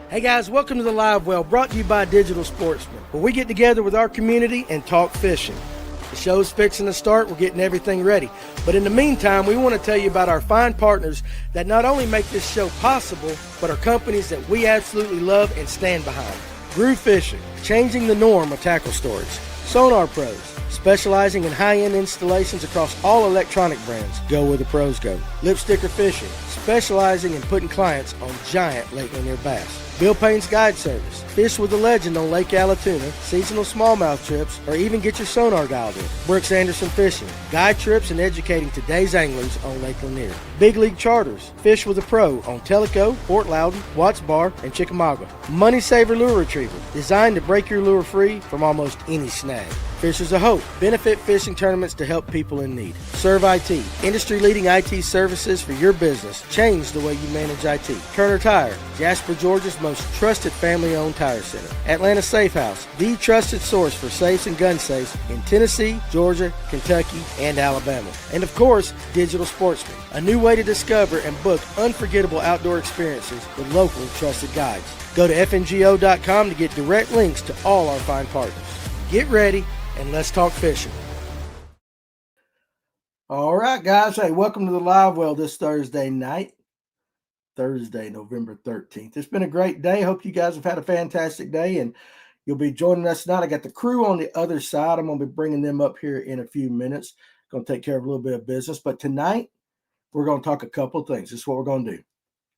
Hey guys, welcome to the Livewell, brought to you by Digital Sportsman, where we get together with our community and talk fishing. The show's fixing to start, we're getting everything ready. But in the meantime, we want to tell you about our fine partners that not only make this show possible, but are companies that we absolutely love and stand behind. Groove Fishing, changing the norm of tackle storage. Sonar Pros, specializing in high-end installations across all electronic brands. Go where the pros go. Lipsticker Fishing, specializing in putting clients on giant Lake Lanier bass. Bill Payne's Guide Service, fish with a legend on Lake Allatoona, seasonal smallmouth trips, or even get your sonar dialed in. Brooks Anderson Fishing, guide trips and educating today's anglers on Lake Lanier. Big League Charters, fish with a pro on Tellico, Fort Loudon, Watts Bar, and Chickamauga. Money Saver Lure Retriever, designed to break your lure free from almost any snag. Fishers of Hope, benefit fishing tournaments to help people in need. Serve IT, industry-leading IT services for your business. Change the way you manage IT. Turner Tire, Jasper, Georgia's most trusted family-owned tire center. Atlanta Safe House, the trusted source for safes and gun safes in Tennessee, Georgia, Kentucky, and Alabama. And of course, Digital Sportsman, a new way to discover and book unforgettable outdoor experiences with local trusted guides. Go to fngo.com to get direct links to all our fine partners. Get ready and let's talk fishing. All right, guys. Hey, welcome to the Livewell this Thursday night. Thursday, November 13th. It's been a great day. Hope you guys have had a fantastic day, and you'll be joining us tonight. I got the crew on the other side. I'm going to be bringing them up here in a few minutes. Going to take care of a little bit of business. But tonight, we're going to talk a couple of things. This is what we're going to do.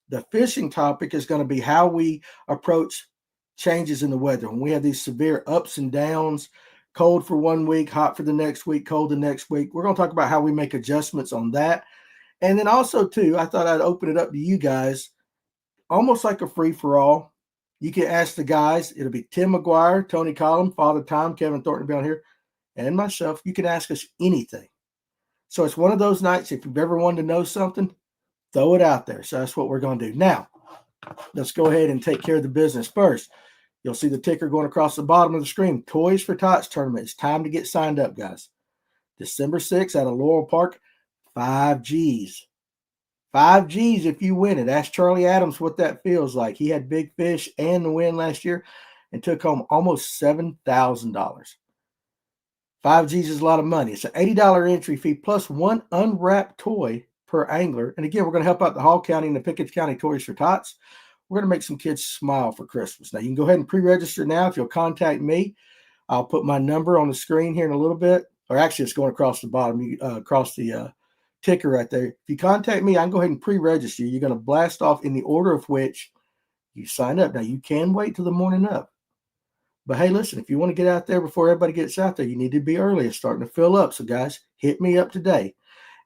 The fishing topic is going to be how we approach changes in the weather. When we have these severe ups and downs, cold for 1 week, hot for the next week, cold the next week. We're going to talk about how we make adjustments on that. And then also, too, I thought I'd open it up to you guys, almost like a free-for-all. You can ask the guys. It'll be Tim McGuire, Tony Collum, Father Tom, Kevin Thornton down here, and myself. You can ask us anything. So it's one of those nights, if you've ever wanted to know something, throw it out there. So that's what we're going to do. Now, let's go ahead and take care of the business first. You'll see the ticker going across the bottom of the screen. Toys for Tots tournament. It's time to get signed up, guys. December 6th out of Laurel Park, 5 G's. 5 G's if you win it. Ask Charlie Adams what that feels like. He had big fish and the win last year and took home almost $7,000. 5 G's is a lot of money. It's an $80 entry fee plus one unwrapped toy per angler. And again, we're going to help out the Hall County and the Pickens County Toys for Tots. We're going to make some kids smile for Christmas. Now, you can go ahead and pre-register now. If you'll contact me, I'll put my number on the screen here in a little bit. Or actually, it's going across the bottom, across the ticker right there. If you contact me, I can go ahead and pre-register. You're going to blast off in the order of which you sign up. Now, you can wait till the morning up. But, hey, listen, if you want to get out there before everybody gets out there, you need to be early. It's starting to fill up. So, guys, hit me up today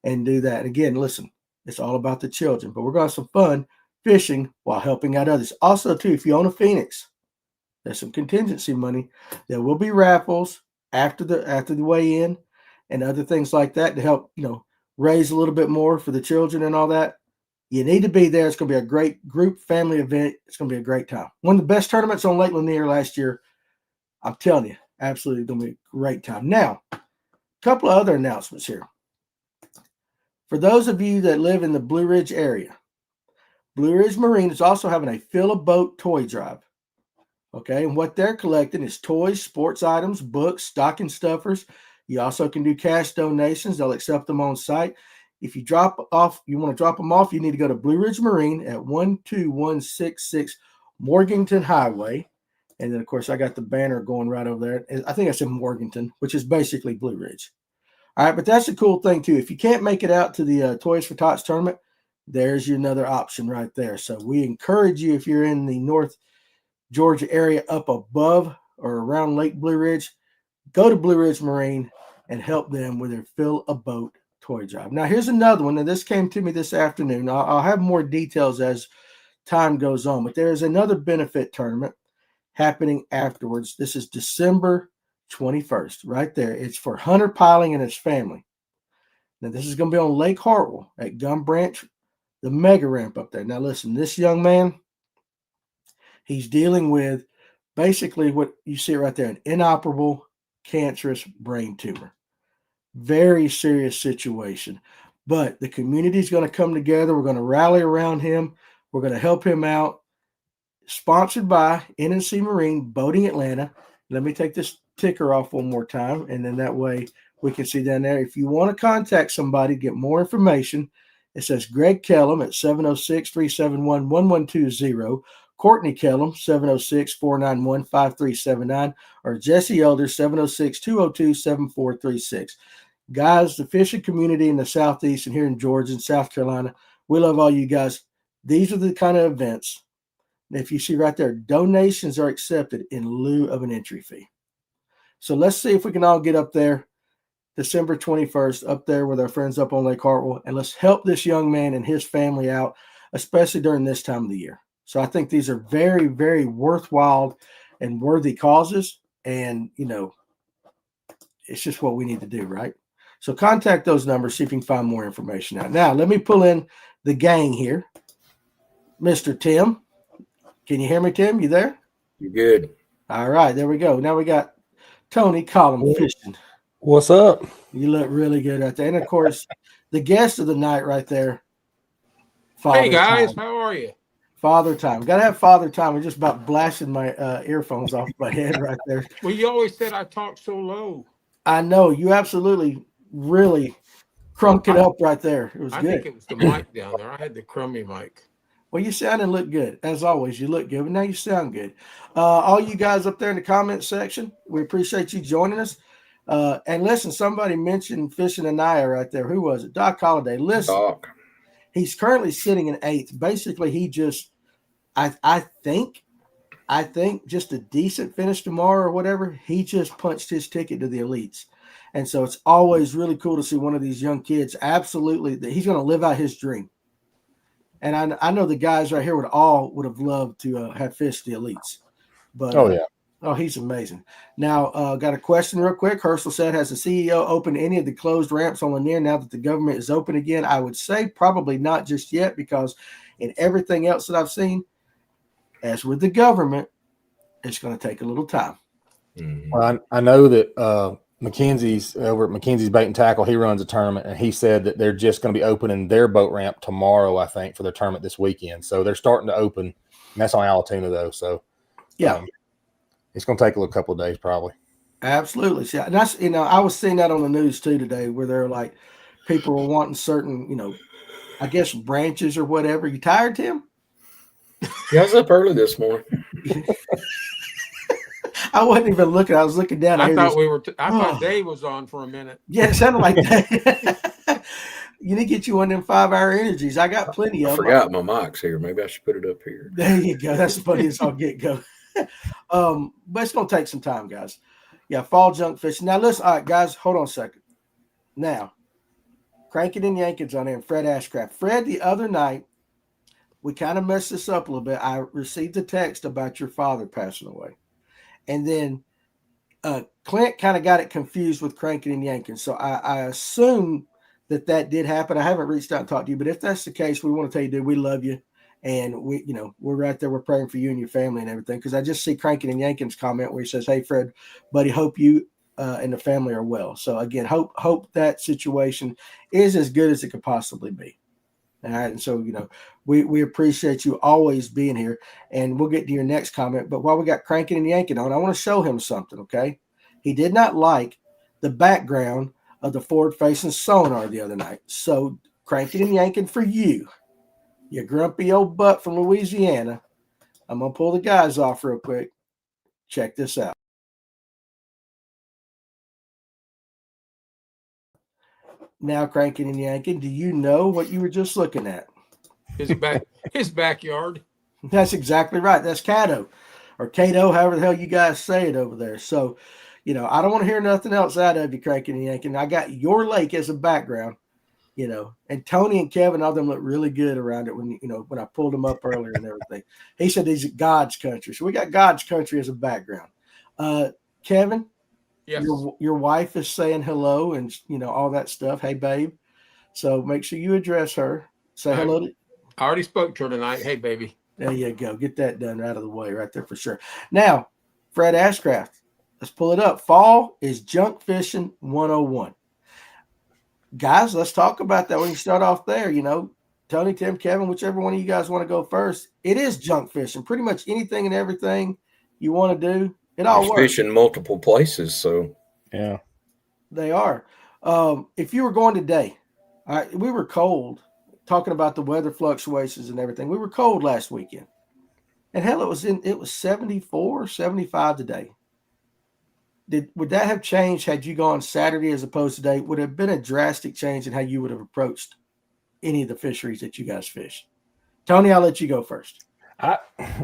and do that. And again, listen, it's all about the children. But we're going to have some fun fishing while helping out others. Also, too, if you own a Phoenix, there's some contingency money. There will be raffles after the weigh-in and other things like that to help, raise a little bit more for the children and all that. You need to be there. It's going to be a great group family event. It's going to be a great time. One of the best tournaments on Lake Lanier last year. I'm telling you, absolutely going to be a great time. Now, a couple of other announcements here. For those of you that live in the Blue Ridge area, Blue Ridge Marine is also having a fill-a-boat toy drive. Okay, and what they're collecting is toys, sports items, books, stocking stuffers. You also can do cash donations. They'll accept them on site. If you want to drop them off, you need to go to Blue Ridge Marine at 12166 Morganton Highway. And then, of course, I got the banner going right over there. I think I said Morganton, which is basically Blue Ridge. All right, but that's a cool thing, too. If you can't make it out to the Toys for Tots tournament, there's your another option right there. So we encourage you, if you're in the North Georgia area up above or around Lake Blue Ridge, go to Blue Ridge Marine and help them with their fill-a-boat toy drive. Now, here's another one, and this came to me this afternoon. I'll have more details as time goes on, but there is another benefit tournament happening afterwards. This is December 21st, right there. It's for Hunter Piling and his family. Now, this is going to be on Lake Hartwell at Gum Branch, the mega ramp up there. Now, listen, this young man, he's dealing with basically what you see right there, an inoperable cancerous brain tumor. Very serious situation. But the community is going to come together. We're going to rally around him. We're going to help him out. sponsored by NNC Marine Boating Atlanta. Let me take this ticker off one more time, and then that way we can see down there. If you want to contact somebody, get more information, it says Greg Kellum at 706-371-1120, Courtney Kellum, 706-491-5379, or Jesse Elder, 706-202-7436. Guys, the fishing community in the Southeast and here in Georgia and South Carolina, we love all you guys. These are the kind of events. If you see right there, donations are accepted in lieu of an entry fee. So let's see if we can all get up there December 21st, up there with our friends up on Lake Hartwell, and let's help this young man and his family out, especially during this time of the year. So I think these are very, very worthwhile and worthy causes, and, it's just what we need to do, right? So contact those numbers, see if you can find more information out. Now, let me pull in the gang here. Mr. Tim. Can you hear me, Tim? You there? You're good. All right, there we go. Now we got Tony Collum Fishing. What's up? You look really good right there. And, of course, the guest of the night right there, Father Hey, guys. Time. How are you? Father Time. Got to have Father Time. I'm just about blasting my earphones off my head right there. Well, you always said I talk so low. I know. You absolutely really crunked it up right there. It was good. I think it was the mic down there. I had the crummy mic. Well, you sound and look good. As always, you look good, but now you sound good. All you guys up there in the comment section, we appreciate you joining us. And listen, somebody mentioned Fishing Anaya right there. Who was it? Doc Holliday. Listen, Doc. He's currently sitting in 8th. Basically, he just, I think just a decent finish tomorrow or whatever, he just punched his ticket to the elites. And so it's always really cool to see one of these young kids absolutely that he's going to live out his dream. And I know the guys right here would have loved to have fished the elites. But he's amazing. Now, got a question real quick. Herschel said, has the CEO opened any of the closed ramps on Lanier now that the government is open again? I would say probably not just yet, because in everything else that I've seen, as with the government, it's going to take a little time. Mm-hmm. Well, I know that McKenzie's over at McKenzie's Bait and Tackle, he runs a tournament, and he said that they're just going to be opening their boat ramp tomorrow, I think, for their tournament this weekend. So they're starting to open, and that's on Allatoona, though. So, it's going to take a couple of days probably. Absolutely. See, and that's, I was seeing that on the news too today, where they're like, people were wanting certain, I guess branches or whatever. You tired, Tim? Yeah, I was up early this morning. I wasn't even looking. I was looking down. I thought Dave was on for a minute. Yeah, it sounded like that. You need to get you one of them 5-hour energies. I got plenty of them. I forgot my mic's here. Maybe I should put it up here. There you go. That's the funniest I'll get go. But it's going to take some time, guys. Yeah, fall junk fishing. Now, listen. All right, guys, hold on a second. Now, Cranking and Yanking's on there, and Fred Ashcraft. Fred, the other night, we kind of messed this up a little bit. I received a text about your father passing away. And then Clint kind of got it confused with Cranking and Yanking. So I assume that did happen. I haven't reached out and talked to you, but if that's the case, we want to tell you, dude, we love you. And we're right there. We're praying for you and your family and everything. Because I just see Cranking and Yanking's comment where he says, hey, Fred, buddy, hope you and the family are well. So again, hope that situation is as good as it could possibly be. All right. And so, we appreciate you always being here, and we'll get to your next comment. But while we got Cranking and Yanking on, I want to show him something. Okay. He did not like the background of the forward facing sonar the other night. So Cranking and Yanking for you grumpy old butt from Louisiana. I'm going to pull the guys off real quick. Check this out. Now, Cranking and Yanking, do you know what you were just looking at? His backyard. That's exactly right. That's Cato, or Cato, however the hell you guys say it over there. So, I don't want to hear nothing else out of you, Cranking and Yanking. I got your lake as a background, and Tony and Kevin, all them look really good around it when I pulled them up earlier and everything. He said these are God's country. So we got God's country as a background. Kevin? Yes. Your wife is saying hello and all that stuff. Hey, babe. So make sure you address her. Say hello. I already spoke to her tonight. Hey, baby. There you go. Get that done out of the way right there for sure. Now, Fred Ashcraft, let's pull it up. Fall is junk fishing 101. Guys, let's talk about that. We can start off there. Tony, Tim, Kevin, whichever one of you guys want to go first. It is junk fishing. Pretty much anything and everything you want to do, it all You're works. fishing multiple places, so Yeah. They are. If you were going today, we were cold, talking about the weather fluctuations and everything. We were cold last weekend. And hell, it was 74, 75 today. Would that have changed had you gone Saturday as opposed to today? Would it have been a drastic change in how you would have approached any of the fisheries that you guys fish? Tony, I'll let you go first.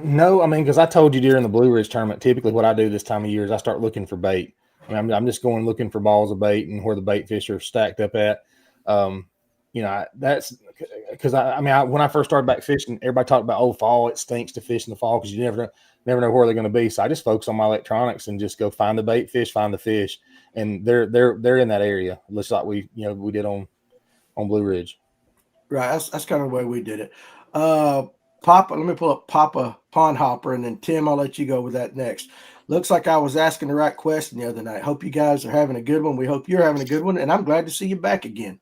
No, I mean, because I told you during the Blue Ridge tournament, typically what I do this time of year is I start looking for bait. I mean, I'm just going looking for balls of bait and where the bait fish are stacked up at. That's because when I first started back fishing, everybody talked about fall. It stinks to fish in the fall because you never know where they're going to be. So I just focus on my electronics and just go find the bait fish, find the fish, and they're in that area. Looks like we did on Blue Ridge. Right, that's kind of the way we did it. Papa, let me pull up Papa Pond Hopper, and then Tim, I'll let you go with that next. Looks like I was asking the right question the other night. Hope you guys are having a good one. We hope you're having a good one, and I'm glad to see you back again.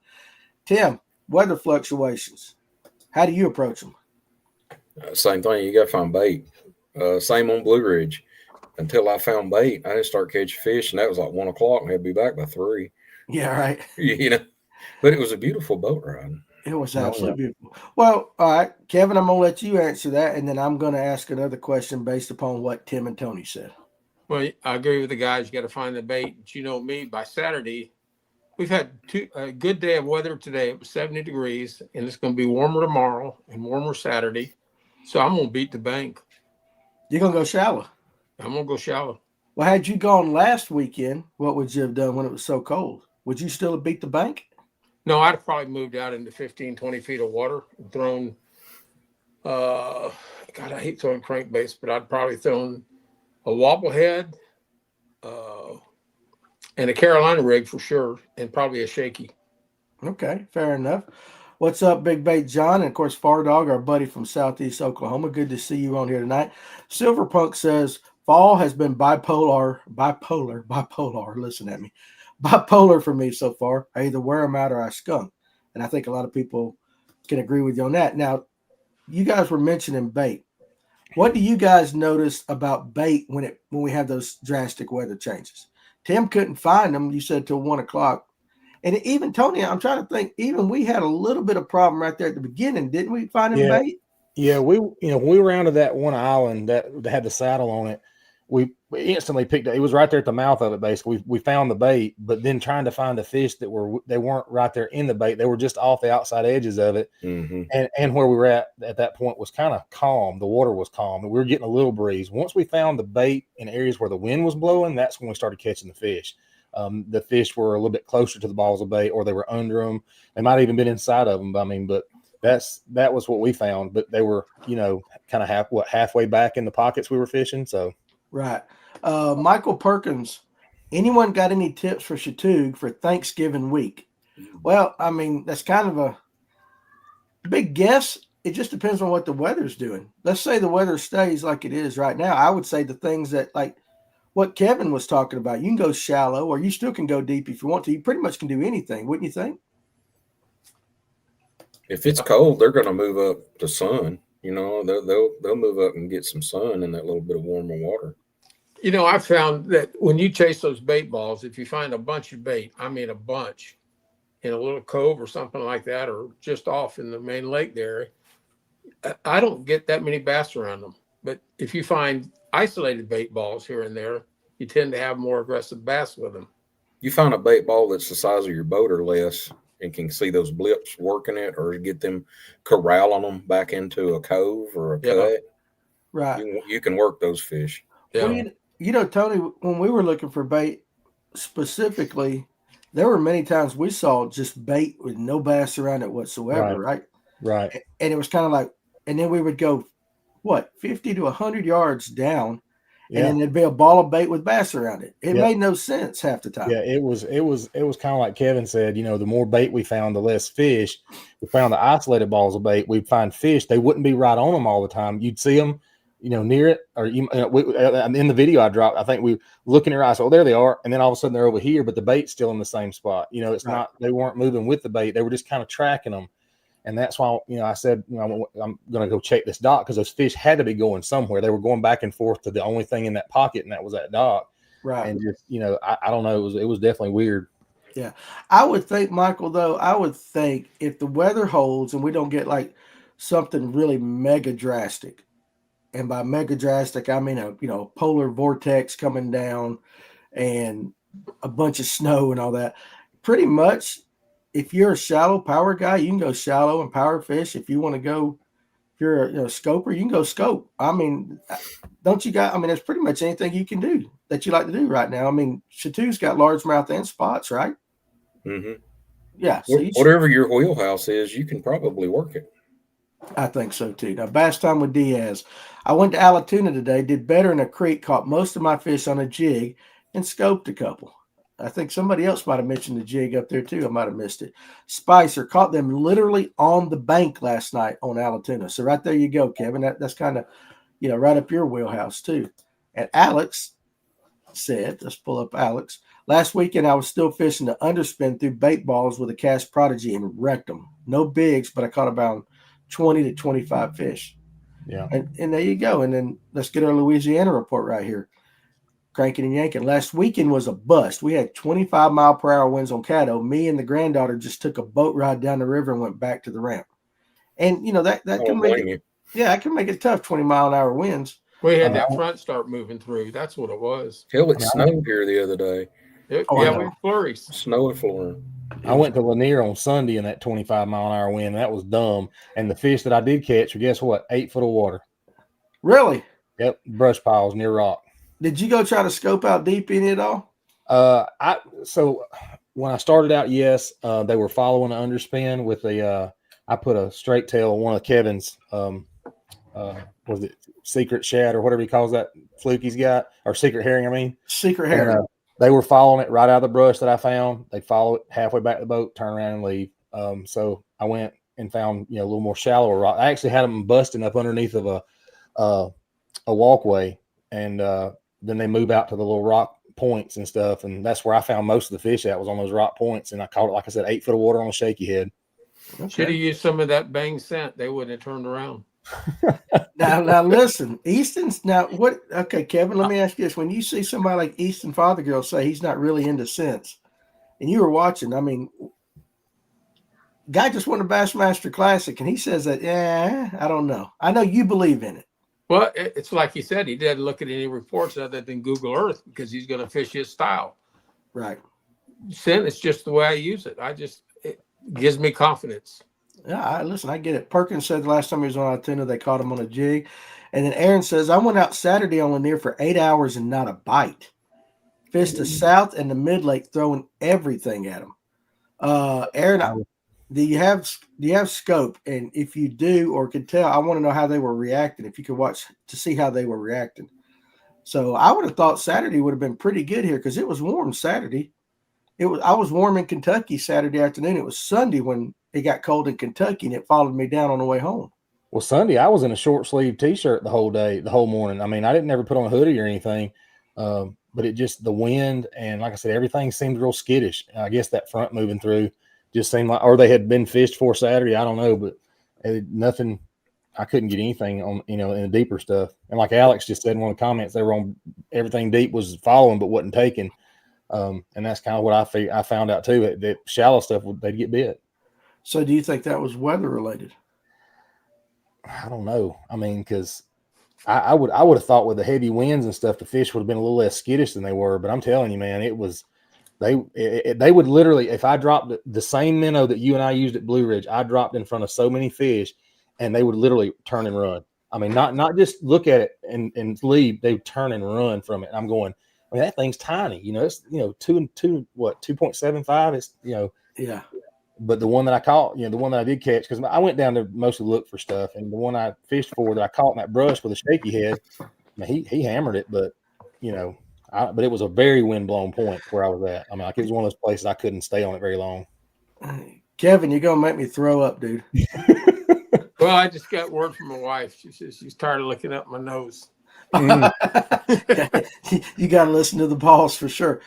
Tim, weather fluctuations. How do you approach them? Same thing. You got to find bait. Same on Blue Ridge. Until I found bait, I didn't start catching fish, and that was like 1 o'clock, and I'd be back by 3. Yeah, right. But it was a beautiful boat ride. It was absolutely beautiful. Well, all right, Kevin, I'm going to let you answer that, and then I'm going to ask another question based upon what Tim and Tony said. Well, I agree with the guys. You got to find the bait. But you know me, by Saturday, we've had a good day of weather today. It was 70 degrees, and it's going to be warmer tomorrow and warmer Saturday. So I'm going to beat the bank. You're going to go shallow? I'm going to go shallow. Well, had you gone last weekend, what would you have done when it was so cold? Would you still have beat the bank? No, I'd have probably moved out into 15, 20 feet of water and thrown, God, I hate throwing crankbaits, but I'd probably thrown a wobblehead and a Carolina rig for sure, and probably a shaky. Okay, fair enough. What's up, Big Bait John? And, of course, Far Dog, our buddy from Southeast Oklahoma. Good to see you on here tonight. Silverpunk says, fall has been bipolar, listen at me. Bipolar for me so far. I either wear them out or I skunk. And I think a lot of people can agree with you on that. Now, you guys were mentioning bait. What do you guys notice about bait when we have those drastic weather changes? Tim couldn't find them, you said, till 1 o'clock. And even Tony, I'm trying to think, even we had a little bit of problem right there at the beginning, didn't we, finding bait? Yeah, when we were onto that one island that had the saddle on it, we instantly picked it. It was right there at the mouth of it, basically. We found the bait, but then trying to find the fish they weren't right there in the bait. They were just off the outside edges of it. Mm-hmm. And where we were at that point was kind of calm. The water was calm. We were getting a little breeze. Once we found the bait in areas where the wind was blowing, that's when we started catching the fish. The fish were a little bit closer to the balls of bait, or they were under them. They might have even been inside of them. But that was what we found. But they were, kind of halfway back in the pockets we were fishing. So. Right. Michael Perkins, anyone got any tips for Chattooga for Thanksgiving week? Well, I mean, that's kind of a big guess. It just depends on what the weather's doing. Let's say the weather stays like it is right now. I would say the things that, like what Kevin was talking about, you can go shallow or you still can go deep if you want to. You pretty much can do anything, wouldn't you think? If it's cold, they're going to move up to sun. They'll move up and get some sun in that little bit of warmer water. I found that when you chase those bait balls, if you find a bunch of bait, I mean a bunch, in a little cove or something like that, or just off in the main lake there, I don't get that many bass around them. But if you find isolated bait balls here and there, you tend to have more aggressive bass with them. You find a bait ball that's the size of your boat or less, and can see those blips working it, or get them corralling them back into a cove or a cut. Right. You can work those fish. Yeah. Well, Tony, when we were looking for bait specifically, there were many times we saw just bait with no bass around it whatsoever, right? Right. And it was kind of like, and then we would go, 50 to 100 yards down, and then there'd be a ball of bait with bass around it. It made no sense half the time. Yeah, it was kind of like Kevin said, the more bait we found, the less fish. We found the isolated balls of bait. We'd find fish. They wouldn't be right on them all the time. You'd see them, near it, or in the video I dropped, I think we looking at your eyes. Oh, there they are. And then all of a sudden they're over here, but the bait's still in the same spot. It's not, they weren't moving with the bait. They were just kind of tracking them. And that's why, I said, I'm going to go check this dock because those fish had to be going somewhere. They were going back and forth to the only thing in that pocket, and that was that dock. Right. And just, I don't know. It was definitely weird. Yeah. I would think, Michael, though, if the weather holds and we don't get like something really mega drastic, and by mega drastic, I mean, a polar vortex coming down and a bunch of snow and all that, pretty much, if you're a shallow power guy, you can go shallow and power fish. If you want to go, if you're a scoper, you can go scope. I mean, there's pretty much anything you can do that you like to do right now. I mean, Chateau's got largemouth and spots, right? Mm-hmm. Yeah. So whatever your wheelhouse is, you can probably work it. I think so too. Now, bass time with Diaz. I went to Allatoona today, did better in a creek, caught most of my fish on a jig, and scoped a couple. I think somebody else might have mentioned the jig up there too. I might have missed it. Spicer caught them literally on the bank last night on Allatoona. So right there you go, Kevin. That's kind of, right up your wheelhouse too. And Alex said, let's pull up Alex. Last weekend, I was still fishing the underspin through bait balls with a Cast Prodigy and wrecked them. No bigs, but I caught about 20 to 25 fish. Yeah. And there you go. And then let's get our Louisiana report right here. Cranking and yanking. Last weekend was a bust. We had 25-mile-per-hour winds on Caddo. Me and the granddaughter just took a boat ride down the river and went back to the ramp. And that can make it. Yeah, that can make it tough. 20-mile-an-hour winds. We had that front start moving through. That's what it was. Hell, it snowed here the other day. We had flurries. Snow and flurry. I went to Lanier on Sunday in that 25-mile-an-hour wind. That was dumb. And the fish that I did catch, guess what? 8 foot of water. Really? Yep. Brush piles near rock. Did you go try to scope out deep in it all? So when I started out, yes, they were following an underspin with I put a straight tail on one of Kevin's, was it secret shad or whatever he calls that fluke he's got, or secret herring, I mean. Secret herring. And, they were following it right out of the brush that I found. They follow it halfway back to the boat, turn around and leave. So I went and found, a little more shallower rock. I actually had them busting up underneath of a walkway, and then they move out to the little rock points and stuff. And that's where I found most of the fish at, was on those rock points. And I caught it, like I said, 8 foot of water on a shaky head. Okay. Should have used some of that bang scent. They wouldn't have turned around. Now listen, Easton's now what? Okay, Kevin, let me ask you this: when you see somebody like Easton Fothergill say he's not really into scents, and you were watching, I mean, guy just won a Bassmaster Classic, and he says that, I don't know. I know you believe in it. Well, it's like he said, he didn't look at any reports other than Google Earth because he's going to fish his style. Right. Scent is just the way I use it. It gives me confidence. Yeah, listen, I get it. Perkins said the last time he was on Altoona, they caught him on a jig. And then Aaron says, I went out Saturday on Lanier for 8 hours and not a bite. Fished the South and the Mid Lake, throwing everything at him. Aaron, do you have scope? And if you do or can tell, I want to know how they were reacting. If you could watch to see how they were reacting. So I would have thought Saturday would have been pretty good here because it was warm Saturday. I was warm in Kentucky Saturday afternoon. It was Sunday when it got cold in Kentucky, and it followed me down on the way home. Well, Sunday I was in a short sleeve T-shirt the whole morning. I mean, I didn't never put on a hoodie or anything, but it just, the wind and, like I said, everything seemed real skittish. I guess that front moving through just seemed like, or they had been fished for Saturday. I don't know, but nothing. I couldn't get anything on, in the deeper stuff. And like Alex just said in one of the comments, they were on everything deep was following but wasn't taken. And that's kind of what I found out too. That shallow stuff, they'd get bit. So do you think that was weather related? I don't know. I mean, because I would have thought with the heavy winds and stuff, the fish would have been a little less skittish than they were. But I'm telling you, man, it was they would literally, if I dropped the same minnow that you and I used at Blue Ridge, I dropped in front of so many fish, and they would literally turn and run. I mean, not just look at it and leave. They would turn and run from it. And I'm going, I mean, that thing's tiny. It's 2.75. It's yeah. But the one that I caught, the one that I did catch, because I went down to mostly look for stuff, and the one I fished for that I caught in that brush with a shaky head, he hammered it, but but it was a very wind blown point where I was at. I mean, like, it was one of those places I couldn't stay on it very long. Kevin, you're gonna make me throw up, dude. Well, I just got word from my wife. She says she's tired of looking up my nose. You got to listen to the balls for sure.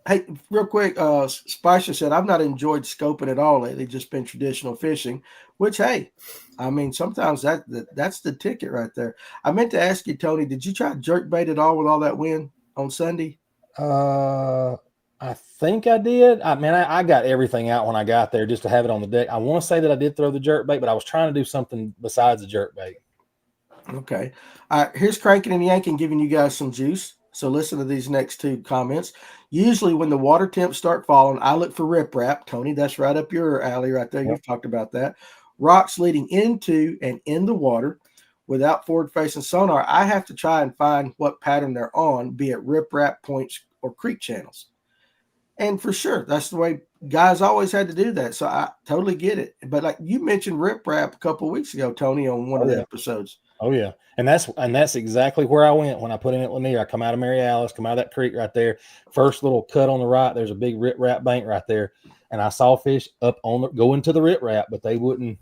Hey, real quick, Spicer said, I've not enjoyed scoping at all lately, just been traditional fishing, which, hey, I mean, sometimes that's the ticket right there. I meant to ask you, Tony, did you try jerkbait at all with all that wind on Sunday? I think I did. I got everything out when I got there just to have it on the deck. I want to say that I did throw the jerkbait, but I was trying to do something besides the jerkbait. Okay. Here's Cranking and Yanking giving you guys some juice. So listen to these next two comments. Usually when the water temps start falling, I look for riprap. Tony, that's right up your alley right there. Yep. You've talked about that. Rocks leading into and in the water without forward-facing sonar. I have to try and find what pattern they're on, be it riprap points or creek channels. And for sure, that's the way guys always had to do that. So I totally get it. But like you mentioned riprap a couple of weeks ago, Tony, on one of the episodes. Oh yeah, and that's exactly where I went when I put in at Lanier. I come out of Mary Alice, come out of that creek right there. First little cut on the right, there's a big riprap bank right there, and I saw fish up on go into the riprap, but they wouldn't.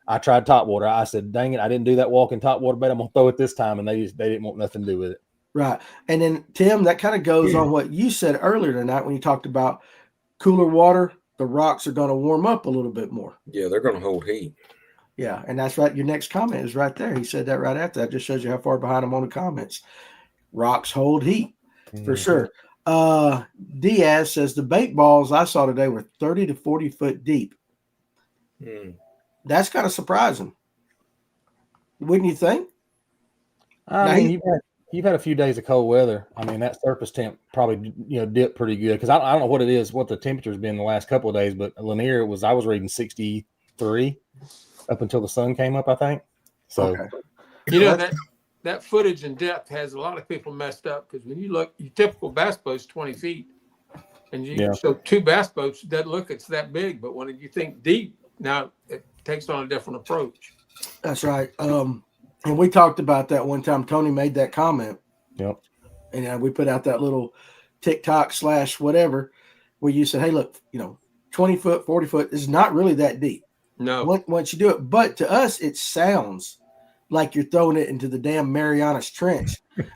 I tried top water. I said, "Dang it, I didn't do that walking top water bait. I'm gonna throw it this time," and they didn't want nothing to do with it. Right, and then Tim, that kind of goes on what you said earlier tonight when you talked about cooler water. The rocks are going to warm up a little bit more. Yeah, they're going to hold heat. Yeah, and that's right. Your next comment is right there. He said that right after. That just shows you how far behind him on the comments. Rocks hold heat for sure. Diaz says the bait balls I saw today were 30 to 40 foot deep. That's kind of surprising. Wouldn't you think? I mean, you've had a few days of cold weather. I mean, that surface temp probably dipped pretty good because I don't know what it is, what the temperature's been the last couple of days, but Lanier I was reading 63 up until the sun came up, I think. So, that footage and depth has a lot of people messed up because when you look, your typical bass boat's 20 feet, and so two bass boats doesn't look it's that big, but when you think deep, now it takes on a different approach. That's right. And we talked about that one time. Tony made that comment. Yep. And we put out that little TikTok / whatever where you said, hey, look, 20 foot, 40 foot is not really that deep. No. Once you do it. But to us, it sounds like you're throwing it into the damn Marianas Trench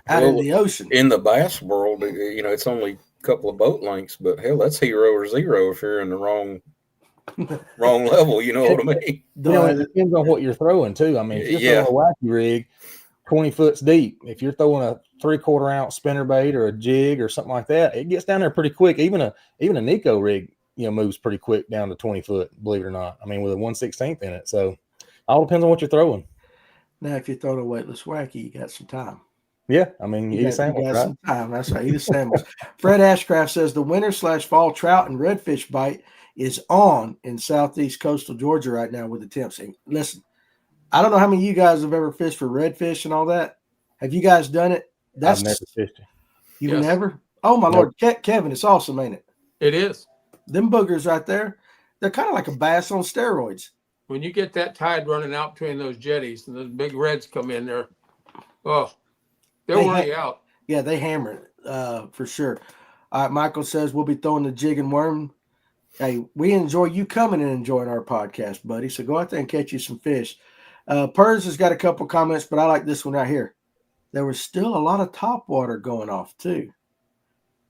out in the ocean. In the bass world, it's only a couple of boat lengths, but hell, that's hero or zero if you're in the wrong level. You know what I mean? It depends on what you're throwing too. I mean, if you're throwing a wacky rig, 20 foot deep. If you're throwing a 3/4 ounce spinnerbait or a jig or something like that, it gets down there pretty quick. Even a Nico rig, moves pretty quick down to 20 foot, believe it or not. I mean, with a 1/16 in it. So all depends on what you're throwing. Now, if you're throwing a weightless wacky, you got some time. Yeah, I mean, you eat a sandwich, right? Some time. That's right. Eat a sandwich. Fred Ashcraft says the winter / fall trout and redfish bite is on in southeast coastal Georgia right now with the temps. Listen, I don't know how many of you guys have ever fished for redfish and all that. Have you guys done it? I've never fished it. You've never? Oh, my Lord. Kevin, it's awesome, ain't it? It is. Them boogers right there, they're kind of like a bass on steroids. When you get that tide running out between those jetties and those big reds come in there, they'll wear you out. Yeah, they hammer it for sure. All right, Michael says we'll be throwing the jig and worm. Hey, we enjoy you coming and enjoying our podcast, buddy. So go out there and catch you some fish. Pers has got a couple comments, but I like this one right here. There was still a lot of top water going off too.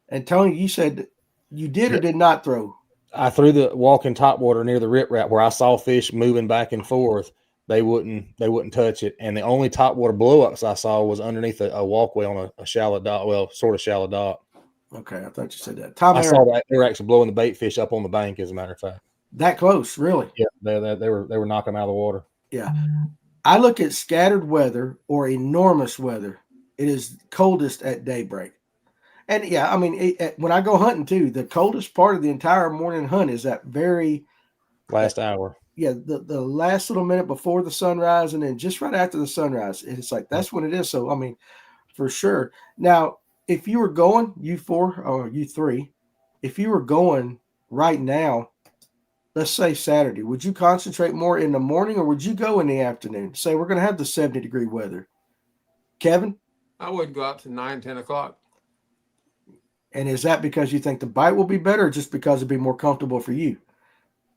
And Tony, you said you did or did not throw? I threw the walking top water near the riprap where I saw fish moving back and forth. They wouldn't touch it. And the only top water blowups I saw was underneath a walkway on a shallow dock, well, sort of shallow dock. Okay, I thought you said that. I saw that they were actually blowing the bait fish up on the bank, as a matter of fact. That close, really? Yeah, they were knocking them out of the water. Yeah. I look at scattered weather or enormous weather. It is coldest at daybreak. And yeah, I mean, when I go hunting too, the coldest part of the entire morning hunt is that very last hour. Yeah, the last little minute before the sunrise and then just right after the sunrise. It's like that's when it is. So, I mean, for sure. Now, if you were going, you 4 or you 3, if you were going right now, let's say Saturday, would you concentrate more in the morning or would you go in the afternoon? Say we're going to have the 70-degree weather. Kevin? I would go out to 9, 10 o'clock. And is that because you think the bite will be better or just because it'd be more comfortable for you?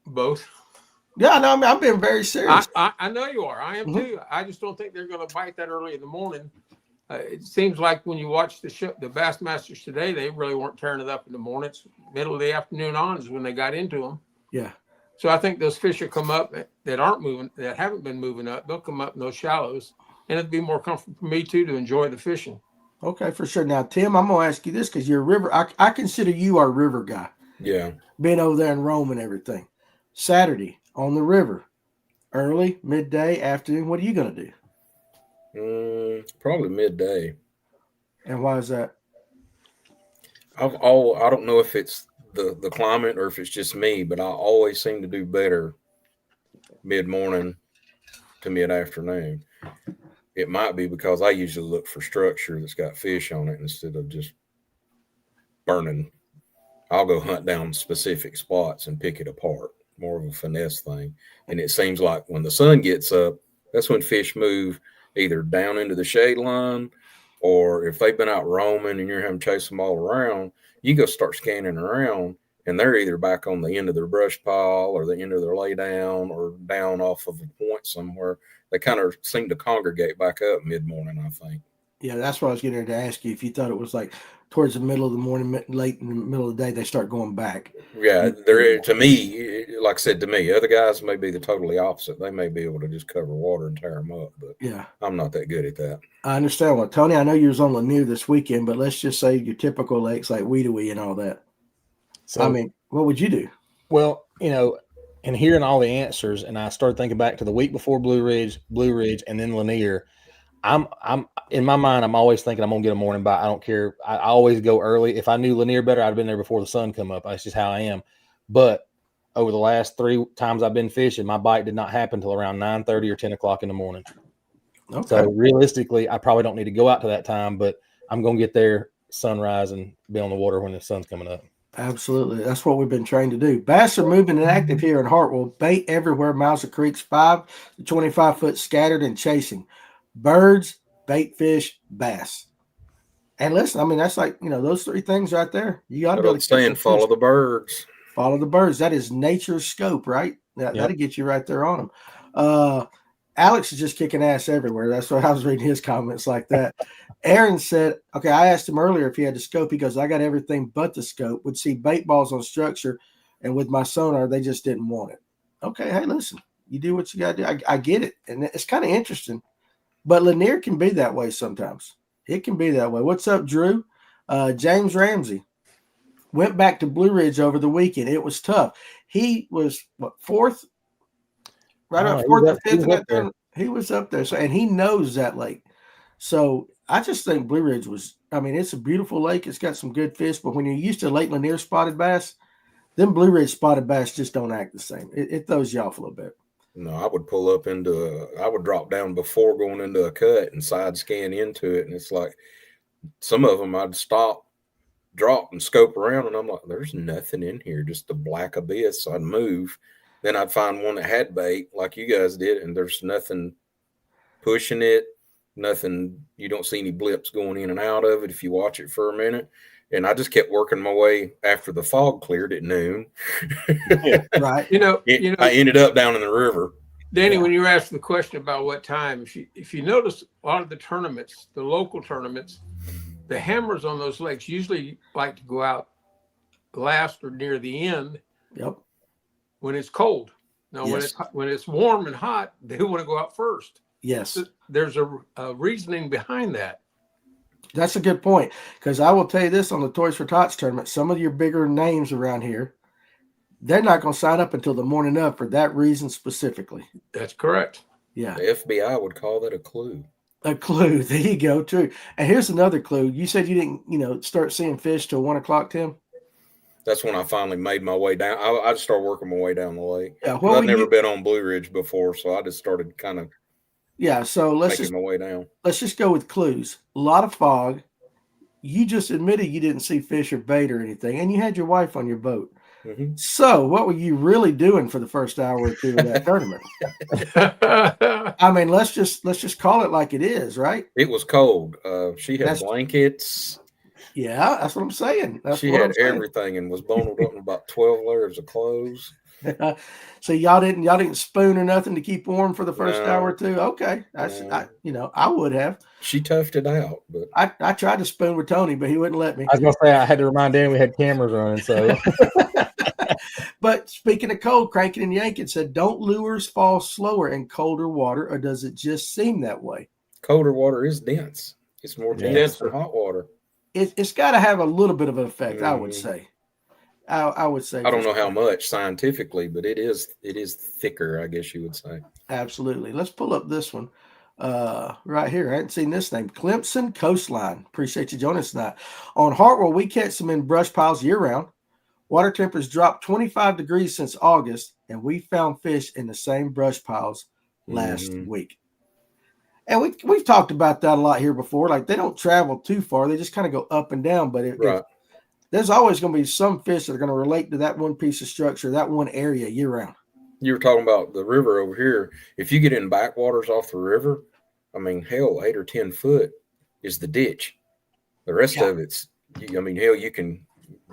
Both. Yeah, no, I mean, I'm being very serious. I know you are. I am too. I just don't think they're going to bite that early in the morning. It seems like when you watch the show, the Bassmasters today, they really weren't tearing it up in the mornings. Middle of the afternoon on is when they got into them. Yeah. So I think those fish will come up that aren't moving, that haven't been moving up. They'll come up in those shallows, and it'd be more comfortable for me too to enjoy the fishing. Okay, for sure. Now, Tim, I'm gonna ask you this because you're a river. I consider you our river guy. Yeah. Being over there in Rome and everything. Saturday on the river, early, midday, afternoon. What are you gonna do? Probably midday. And why is that? I don't know if it's the climate or if it's just me, but I always seem to do better mid-morning to mid-afternoon. It might be because I usually look for structure that's got fish on it instead of just burning. I'll go hunt down specific spots and pick it apart. More of a finesse thing. And it seems like when the sun gets up, that's when fish move either down into the shade line, or if they've been out roaming and you're having to chase them all around, you go start scanning around and they're either back on the end of their brush pile or the end of their lay down or down off of a point somewhere. They kind of seem to congregate back up mid-morning, I think. Yeah, that's what I was getting ready to ask you. If you thought it was like towards the middle of the morning, late in the middle of the day, they start going back. Yeah, there. To me, like I said, to me, other guys may be the totally opposite. They may be able to just cover water and tear them up, but yeah, I'm not that good at that. I understand. Well, Tony, I know you was on Lanier this weekend, but let's just say your typical lakes like Weedawee and all that. So, I mean, what would you do? Well, and hearing all the answers, and I started thinking back to the week before Blue Ridge, and then Lanier. I'm in my mind, I'm always thinking I'm gonna get a morning bite. I don't care. I always go early. If I knew Lanier better, I'd have been there before the sun come up. That's just how I am. But over the last 3 times I've been fishing, my bite did not happen till around 9:30 or 10 o'clock in the morning. Okay. So realistically, I probably don't need to go out to that time, but I'm gonna get there sunrise and be on the water when the sun's coming up. Absolutely. That's what we've been trained to do. Bass are moving and active here in Hartwell. Bait everywhere, miles of creeks, 5 to 25 foot scattered and chasing. Birds, bait fish, bass. And listen, I mean, that's like, those 3 things right there. You got to be able to saying follow the birds. Follow the birds. That is nature's scope, right? That'll get you right there on them. Alex is just kicking ass everywhere. That's what I was reading his comments like that. Aaron said, okay, I asked him earlier if he had the scope. He goes, I got everything but the scope. Would see bait balls on structure, and with my sonar, they just didn't want it. Okay, hey, listen, you do what you got to do. I get it. And it's kind of interesting. But Lanier can be that way sometimes. It can be that way. What's up, Drew? James Ramsey went back to Blue Ridge over the weekend. It was tough. He was, 4th? Right up 4th or 5th in that tournament. He was up there. So, and he knows that lake. So I just think Blue Ridge it's a beautiful lake. It's got some good fish. But when you're used to Lake Lanier spotted bass, them Blue Ridge spotted bass just don't act the same. It throws you off a little bit. No, I would pull up I would drop down before going into a cut and side scan into it. And it's like some of them I'd stop, drop, and scope around. And I'm like, there's nothing in here, just a black abyss. So I'd move. Then I'd find one that had bait like you guys did. And there's nothing pushing it, nothing. You don't see any blips going in and out of it if you watch it for a minute. And I just kept working my way after the fog cleared at noon. Yeah, right. I ended up down in the river. Danny, when you were asked the question about what time, if you notice a lot of the tournaments, the local tournaments, the hammers on those lakes usually like to go out last or near the end. Yep. When it's cold. Now, when it's warm and hot, they want to go out first. Yes. So there's a reasoning behind that. That's a good point, because I will tell you this on the Toys for Tots tournament, some of your bigger names around here, they're not going to sign up until the morning of for that reason specifically. That's correct. Yeah. The FBI would call that a clue. A clue. There you go, too. And here's another clue. You said you didn't, start seeing fish till 1 o'clock, Tim? That's when I finally made my way down. I just started working my way down the lake. Yeah, I've never been on Blue Ridge before, so I just started kind of so making my way down. Let's just go with clues. A lot of fog. You just admitted you didn't see fish or bait or anything, and you had your wife on your boat. Mm-hmm. So what were you really doing for the first hour or two of that tournament? I mean, let's just call it like it is, right? It was cold. She had blankets. Yeah, that's what I'm saying. She had everything and was bundled up in about 12 layers of clothes. So y'all didn't spoon or nothing to keep warm for the first hour or two. Okay, I would have. She toughed it out, but I tried to spoon with Tony, but he wouldn't let me. I was gonna say I had to remind Dan we had cameras running. So, But speaking of cold, Cranking and Yanking said, "Don't lures fall slower in colder water, or does it just seem that way?" colder water is dense. It's more dense than hot water. It's got to have a little bit of an effect, I would say. I would say. I don't know how much scientifically, but it is thicker, I guess you would say. Absolutely. Let's pull up this one right here. I hadn't seen this name. Clemson Coastline. Appreciate you joining us tonight. On Hartwell, we catch them in brush piles year-round. Water temperatures dropped 25 degrees since August, and we found fish in the same brush piles last week. And we've talked about that a lot here before. Like, they don't travel too far. They just kind of go up and down. But there's always going to be some fish that are going to relate to that one piece of structure, that one area year-round. You were talking about the river over here. If you get in backwaters off the river, I mean, hell, 8 or 10 foot is the ditch. The rest of it's, you can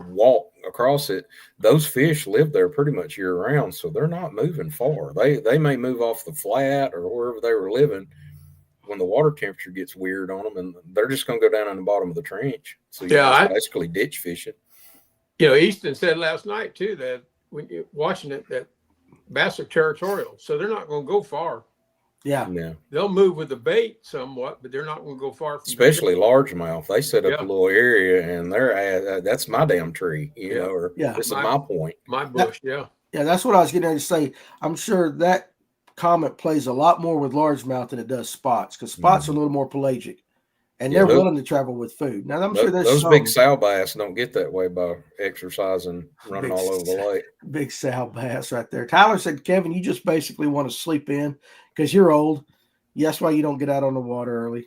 walk across it. Those fish live there pretty much year round, so they're not moving far. They may move off the flat or wherever they were living when the water temperature gets weird on them, and they're just going to go down in the bottom of the trench. So basically ditch fishing. Easton said last night too that when you're watching it, that bass are territorial, so they're not going to go far. Yeah. They'll move with the bait somewhat, but they're not going to go far. Especially largemouth. They set up a little area, and they're that's my damn tree, this is my point. My bush, Yeah, that's what I was getting ready to say. I'm sure that comment plays a lot more with largemouth than it does spots, because spots are a little more pelagic, and they're willing to travel with food. Now, I'm sure there's those big sow bass don't get that way by exercising, running all over the lake. Big sow bass right there. Tyler said, "Kevin, you just basically want to sleep in because you're old. That's why you don't get out on the water early."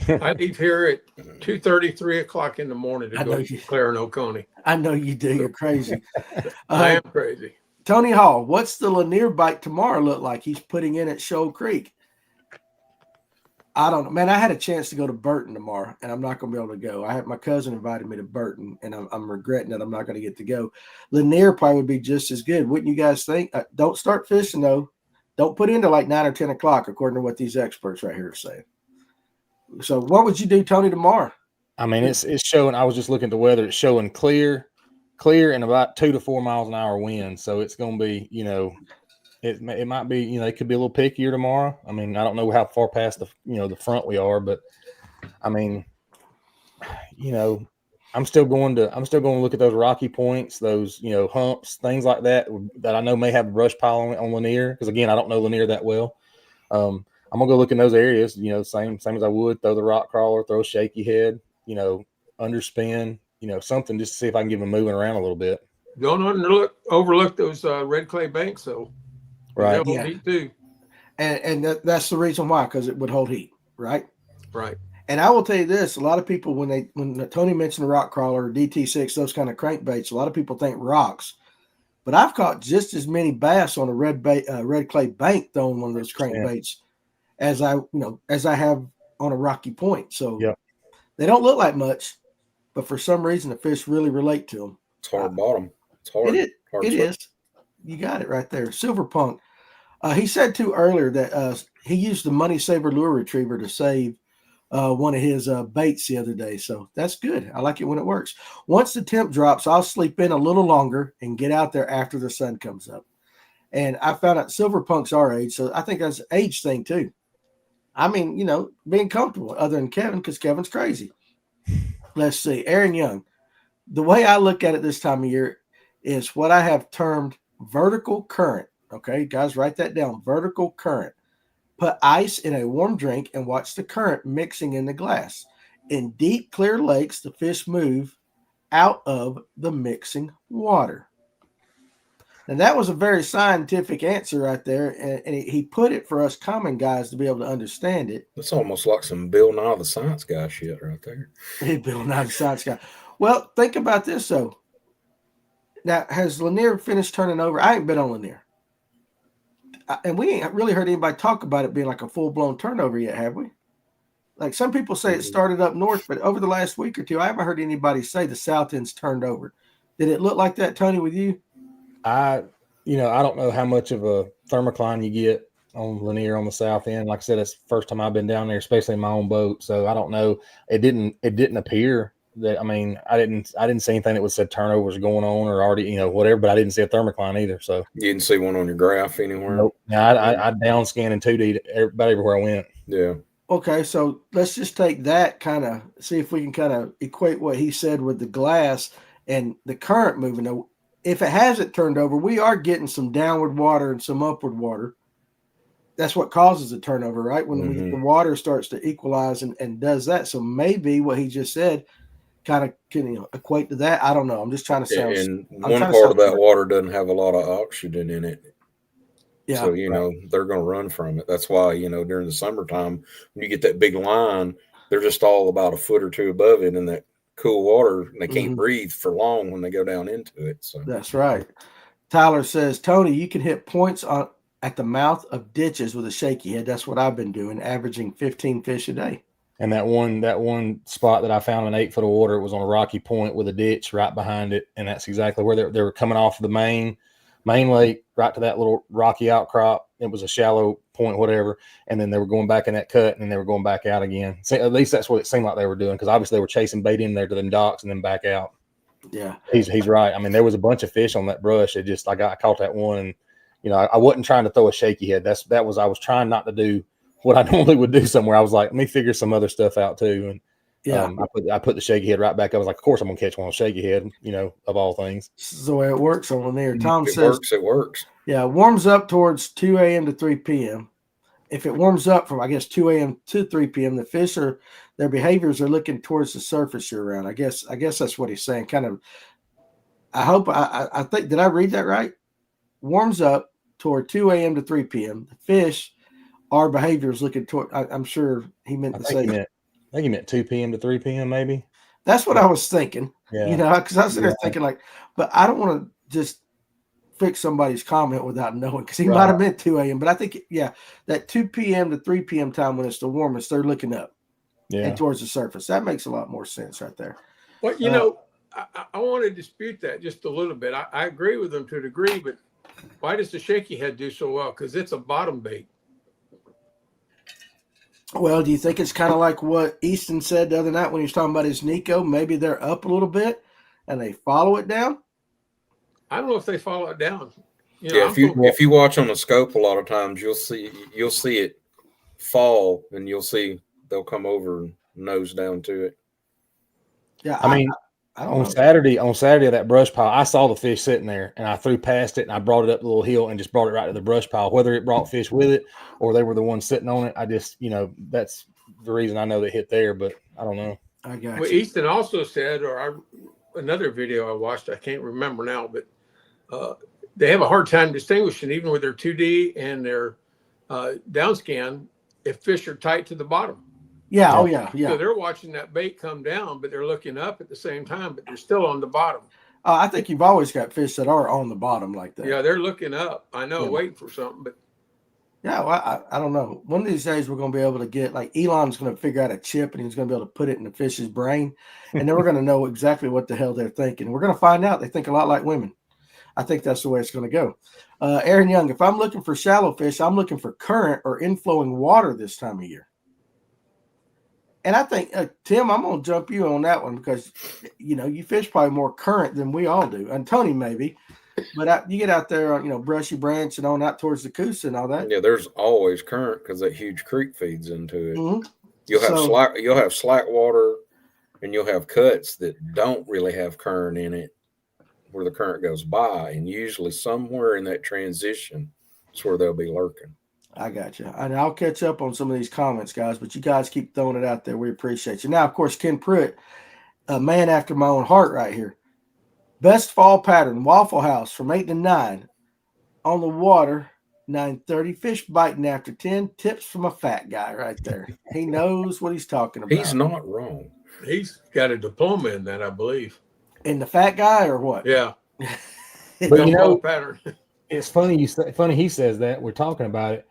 I leave here at 2:30, 3 o'clock in the morning to go to Clare and Oconee. I know you do. You're crazy. I am crazy. Tony Hall, what's the Lanier bite tomorrow look like he's putting in at Shoal Creek? I don't know. Man, I had a chance to go to Burton tomorrow, and I'm not going to be able to go. My cousin invited me to Burton, and I'm regretting that I'm not going to get to go. Lanier probably would be just as good. Wouldn't you guys think? Don't start fishing, though. Don't put into like 9 or 10 o'clock, according to what these experts right here are saying. So what would you do, Tony, tomorrow? I mean, it's showing. I was just looking at the weather. It's showing clear and about 2 to 4 miles an hour wind. So it's going to be, it might be, it could be a little pickier tomorrow. I mean, I don't know how far past the front we are, but I mean, I'm still going to look at those rocky points, those, humps, things like that I know may have a brush pile on Lanier. Cause again, I don't know Lanier that well. I'm gonna go look in those areas, same as I would throw the rock crawler, throw a shaky head, underspin, something just to see if I can get them moving around a little bit. Don't overlook those red clay banks, though. Right. They'll hold heat too. And that's the reason why, because it would hold heat, right? Right. And I will tell you this: a lot of people, when Tony mentioned the rock crawler, DT6, those kind of crankbaits, a lot of people think rocks. But I've caught just as many bass on a red clay bank throwing one of those crankbaits as I have on a rocky point. So they don't look like much, but for some reason the fish really relate to them. It's hard bottom. It's hard. It is. You got it right there. Silver Punk. He said too earlier that he used the Money Saver lure retriever to save one of his baits the other day. So that's good. I like it when it works. Once the temp drops, I'll sleep in a little longer and get out there after the sun comes up. And I found out Silver Punk's our age, so I think that's an age thing too. I mean, being comfortable, other than Kevin, because Kevin's crazy. Let's see. Aaron Young. The way I look at it this time of year is what I have termed vertical current. Okay, guys, write that down. Vertical current. Put ice in a warm drink and watch the current mixing in the glass. In deep, clear lakes, the fish move out of the mixing water. And that was a very scientific answer right there. And he put it for us common guys to be able to understand it. It's almost like some Bill Nye the Science Guy shit right there. Hey, Bill Nye the Science Guy. Well, think about this, though. Now, has Lanier finished turning over? I ain't been on Lanier. And we ain't really heard anybody talk about it being like a full-blown turnover yet, have we? Like some people say it started up north, but over the last week or two, I haven't heard anybody say the south end's turned over. Did it look like that, Tony, with you? I don't know how much of a thermocline you get on Lanier on the south end. Like I said, it's the first time I've been down there, especially in my own boat. So I don't know. It didn't appear that. I mean, I didn't see anything that would said turnovers going on or already, whatever. But I didn't see a thermocline either. So you didn't see one on your graph anywhere. Nope. Now I down scanned in 2D about everywhere I went. Yeah. Okay, so let's just take that kind of see if we can kind of equate what he said with the glass and the current moving. Now, if it hasn't turned over, we are getting some downward water and some upward water. That's what causes the turnover, right? When the water starts to equalize and does that. So maybe what he just said kind of can equate to that. I don't know. I'm just trying to sound. And one part of that water doesn't have a lot of oxygen in it. Yeah. So, they're going to run from it. That's why, during the summertime, when you get that big line, they're just all about a foot or two above it in that cool water, and they can't breathe for long when they go down into it. So that's right. Tyler says, Tony, you can hit points at the mouth of ditches with a shaky head. That's what I've been doing, averaging 15 fish a day. And that one spot that I found in 8 foot of water, it was on a rocky point with a ditch right behind it, and that's exactly where they were coming off the main lake right to that little rocky outcrop. It was a shallow point, whatever, and then they were going back in that cut, and then they were going back out again. So at least that's what it seemed like they were doing, because obviously they were chasing bait in there to them docks and then back out. Yeah, he's right. I mean, there was a bunch of fish on that brush. It just I caught that one, and I wasn't trying to throw a shaky head. I was trying not to do what I normally would do somewhere. I was like, let me figure some other stuff out too, and yeah, I put the shaky head right back. I was like, of course I'm gonna catch one on shaky head, of all things. This is the way it works on there. Tom says it works. Yeah, it warms up towards 2 a.m. to 3 p.m. If it warms up from 2 a.m. to 3 p.m., the fish their behaviors are looking towards the surface year round. I guess that's what he's saying. Kind of. I hope I think, did I read that right? Warms up toward 2 a.m. to 3 p.m. The fish, our behavior is looking toward. I'm sure he meant to say. I think he meant 2 p.m. to 3 p.m. maybe. That's what I was thinking. Yeah. Because I was sitting there thinking but I don't want to just fix somebody's comment without knowing, because he might have meant 2 a.m. But I think, that 2 p.m. to 3 p.m. time when it's the warmest, they're looking up and towards the surface. That makes a lot more sense right there. Well, I want to dispute that just a little bit. I agree with them to a degree, but why does the shaky head do so well? Because it's a bottom bait. Well, do you think it's kind of like what Easton said the other night when he was talking about his Nico? Maybe they're up a little bit and they follow it down? I don't know if they follow it down. If you watch on the scope, a lot of times you'll see it fall, and you'll see they'll come over and nose down to it. Yeah, I mean, on Saturday that brush pile, I saw the fish sitting there, and I threw past it, and I brought it up the little hill and just brought it right to the brush pile. Whether it brought fish with it or they were the ones sitting on it, I just that's the reason I know they hit there. But I don't know. I got you. Well, Easton also said, another video I watched, I can't remember now, but they have a hard time distinguishing, even with their 2D and their down scan, if fish are tight to the bottom. Yeah. Oh, yeah. So they're watching that bait come down, but they're looking up at the same time, but they're still on the bottom. I think you've always got fish that are on the bottom like that. Yeah, they're looking up. I know, waiting for something, but. Yeah, well, I don't know. One of these days we're going to be able to get, Elon's going to figure out a chip, and he's going to be able to put it in the fish's brain, and then we're going to know exactly what the hell they're thinking. We're going to find out they think a lot like women. I think that's the way it's going to go. Aaron Young, if I'm looking for shallow fish, I'm looking for current or inflowing water this time of year. And I think, Tim, I'm going to jump you on that one because, you fish probably more current than we all do. And Tony maybe. But you get out there on, Brushy Branch and on out towards the Coosa and all that. Yeah, there's always current because that huge creek feeds into it. Mm-hmm. You'll have slack water, and you'll have cuts that don't really have current in it where the current goes by. And usually somewhere in that transition is where they'll be lurking. I got you. And I'll catch up on some of these comments, guys, but you guys keep throwing it out there. We appreciate you. Now, of course, Ken Pruitt, a man after my own heart right here. Best fall pattern, Waffle House from 8 to 9. On the water, 9:30. Fish biting after 10. Tips from a fat guy right there. He knows what he's talking about. He's not wrong. He's got a diploma in that, I believe. In the fat guy or what? Yeah. But pattern. It's funny funny he says that. We're talking about it.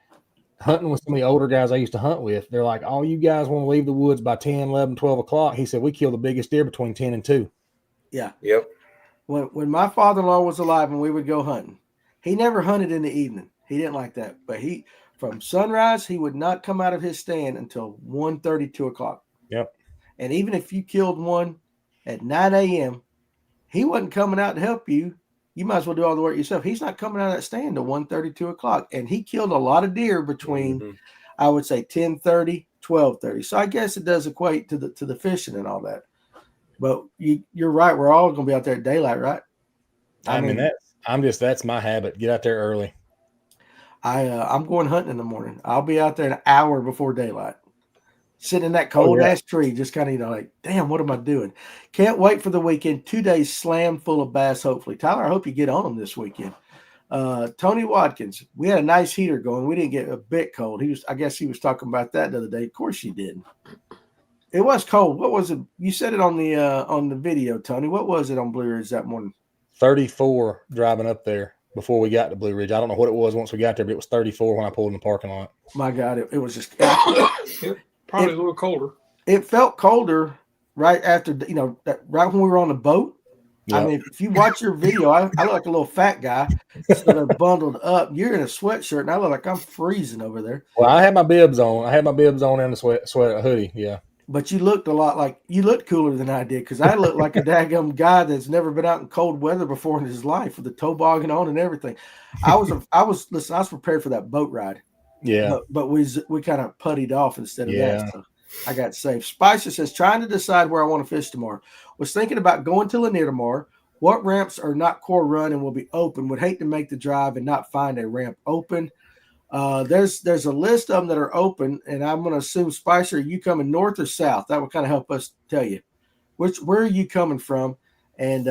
Hunting with some of the older guys I used to hunt with, they're like, all you guys want to leave the woods by 10, 11, 12 o'clock. He said, we kill the biggest deer between 10 and 2. Yeah. Yep. When my father-in-law was alive and we would go hunting, He never hunted in the evening. He didn't like that. But from sunrise, he would not come out of his stand until 1:30, 2 o'clock. Yep. And even if you killed one at 9 a.m., he wasn't coming out to help you. You might as well do all the work yourself. He's not coming out of that stand till 1:30, 2 o'clock. And he killed a lot of deer between, I would say, 10:30, 12:30. So I guess it does equate to the fishing and all that. But you're right. We're all going to be out there at daylight, right? I mean that's my habit. Get out there early. I'm going hunting in the morning. I'll be out there an hour before daylight, sitting in that cold ass tree, just kind of like, damn, what am I doing? Can't wait for the weekend. 2 days slam full of bass. Hopefully, Tyler, I hope you get on them this weekend. Tony Watkins, we had a nice heater going. We didn't get a bit cold. I guess he was talking about that the other day. Of course you didn't. It was cold. What was it? You said it on the video, Tony. What was it on Blue Ridge that morning? 34 driving up there before we got to Blue Ridge. I don't know what it was once we got there, but it was 34 when I pulled in the parking lot. My God, it was just probably a little colder. It felt colder right after, right when we were on the boat. Yep. I mean, if you watch your video, I look like a little fat guy, sort of bundled up. You're in a sweatshirt, and I look like I'm freezing over there. Well, I had my bibs on. And the sweat hoodie, yeah. But you looked you looked cooler than I did, because I looked like a daggum guy that's never been out in cold weather before in his life with the toboggan on and everything. I was prepared for that boat ride. Yeah. But we kind of puttied off instead of that. So I got safe. Spicer says, trying to decide where I want to fish tomorrow. Was thinking about going to Lanier tomorrow. What ramps are not core run and will be open? Would hate to make the drive and not find a ramp open. There's a list of them that are open, and I'm going to assume, Spicer, are you coming north or south? That would kind of help us tell you where are you coming from. And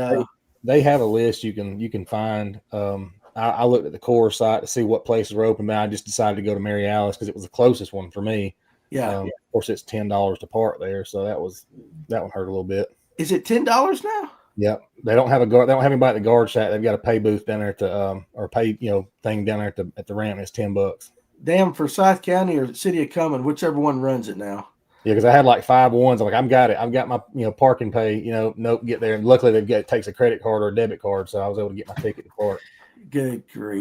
they have a list you can find. I looked at the core site to see what places were open, but I just decided to go to Mary Alice because it was the closest one for me. Yeah. Of course, it's $10 to park there, so that one hurt a little bit. Is it $10 now? Yep. They don't have anybody at the guard shack. They've got a pay booth down there at the or pay thing down there at the ramp. It's $10. Damn, for South County or City of Cumming, whichever one runs it now. Yeah, because I had like 5 ones. I'm like, I've got my parking pay. Nope, get there. And luckily it takes a credit card or a debit card, so I was able to get my ticket to park. Good grief.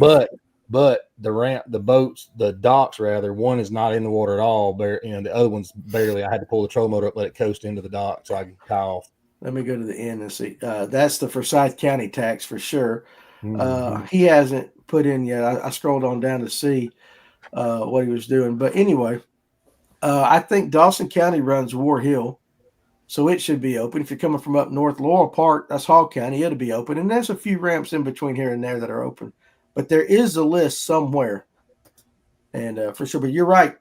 But the ramp, the boats, the docks rather, one is not in the water at all. But the other one's barely. I had to pull the trolling motor up, let it coast into the dock so I can tie off. Let me go to the end and see. That's the Forsyth County tax for sure. Mm-hmm. He hasn't put in yet. I scrolled on down to see what he was doing. But anyway, I think Dawson County runs War Hill, so it should be open. If you're coming from up north, Laurel Park, that's Hall County, it'll be open. And there's a few ramps in between here and there that are open. But there is a list somewhere. And for sure. But you're right.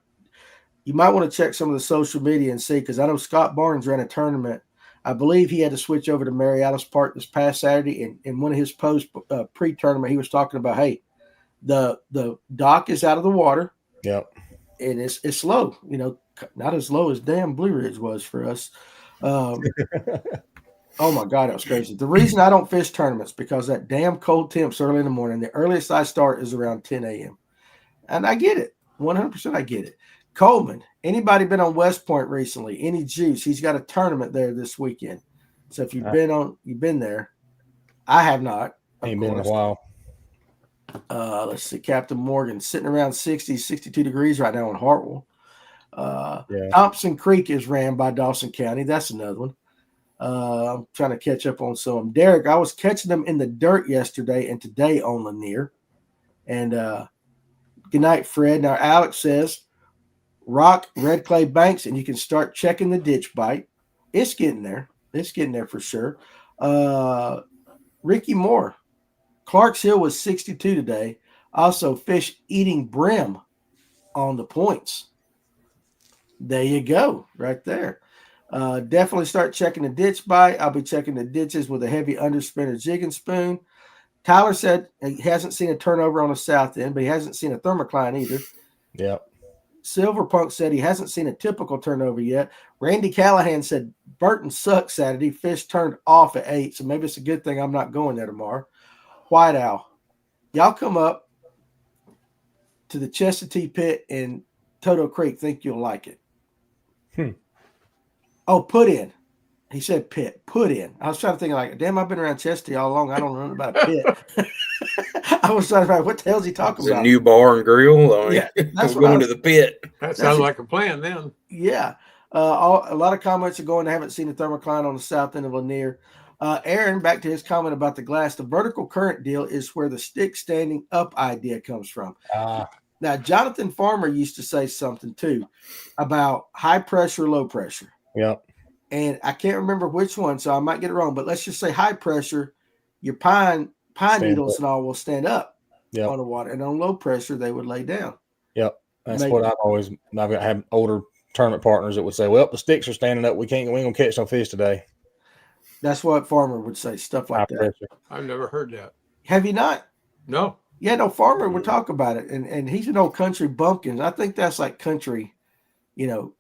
You might want to check some of the social media and see, because I know Scott Barnes ran a tournament. I believe he had to switch over to Mary Alice Park this past Saturday. And in one of his posts pre-tournament, he was talking about, hey, the dock is out of the water. Yep. And it's low, not as low as damn Blue Ridge was for us. Oh my God, that was crazy. The reason I don't fish tournaments because that damn cold temps early in the morning. The earliest I start is around 10 a.m. And I get it. 100% I get it. Coleman, anybody been on West Point recently? Any juice? He's got a tournament there this weekend. So if you've been there. I have not. Ain't been in a while. Let's see. Captain Morgan sitting around 60, 62 degrees right now in Hartwell. Thompson Creek is ran by Dawson County. That's another one. I'm trying to catch up on some. Derek, I was catching them in the dirt yesterday and today on Lanier. And good night, Fred. Now, Alex says, rock red clay banks, and you can start checking the ditch bite. It's getting there. It's getting there for sure. Ricky Moore, Clark's Hill was 62 today. Also, fish eating brim on the points. There you go, right there. Definitely start checking the ditch bite. I'll be checking the ditches with a heavy underspin or jigging spoon. Tyler said he hasn't seen a turnover on the south end, but he hasn't seen a thermocline either. Yep. Silverpunk said he hasn't seen a typical turnover yet. Randy Callahan said Burton sucked Saturday. Fish turned off at 8, so maybe it's a good thing I'm not going there tomorrow. White Owl, y'all come up to the Chestatee Pit in Toto Creek. Think you'll like it. Oh, put in. He said pit. Put in. I was trying to think like, damn, I've been around Chestatee all along. I don't know about a pit. I was trying to find what the hell's he talking It's a about. new bar and grill. I mean, Yeah, that's we're what I going was, to the pit. That sounds like a plan then. yeah. A lot of comments are going. I haven't seen the thermocline on the south end of Lanier. Aaron, back to his comment about the glass. The vertical current deal is where the stick standing up idea comes from. Now, Jonathan Farmer used to say something too about high pressure, low pressure. Yep. And I can't remember which one, so I might get it wrong. But let's just say high pressure, your pine needles and all will stand up on the water, and on low pressure they would lay down. Yep, that's what I've had older tournament partners that would say, "Well, the sticks are standing up. We ain't gonna catch no fish today." That's what Farmer would say, stuff like that. Pressure. I've never heard that. Have you not? No. Yeah, no, Farmer would talk about it, and he's an old country bumpkin. I think that's like country,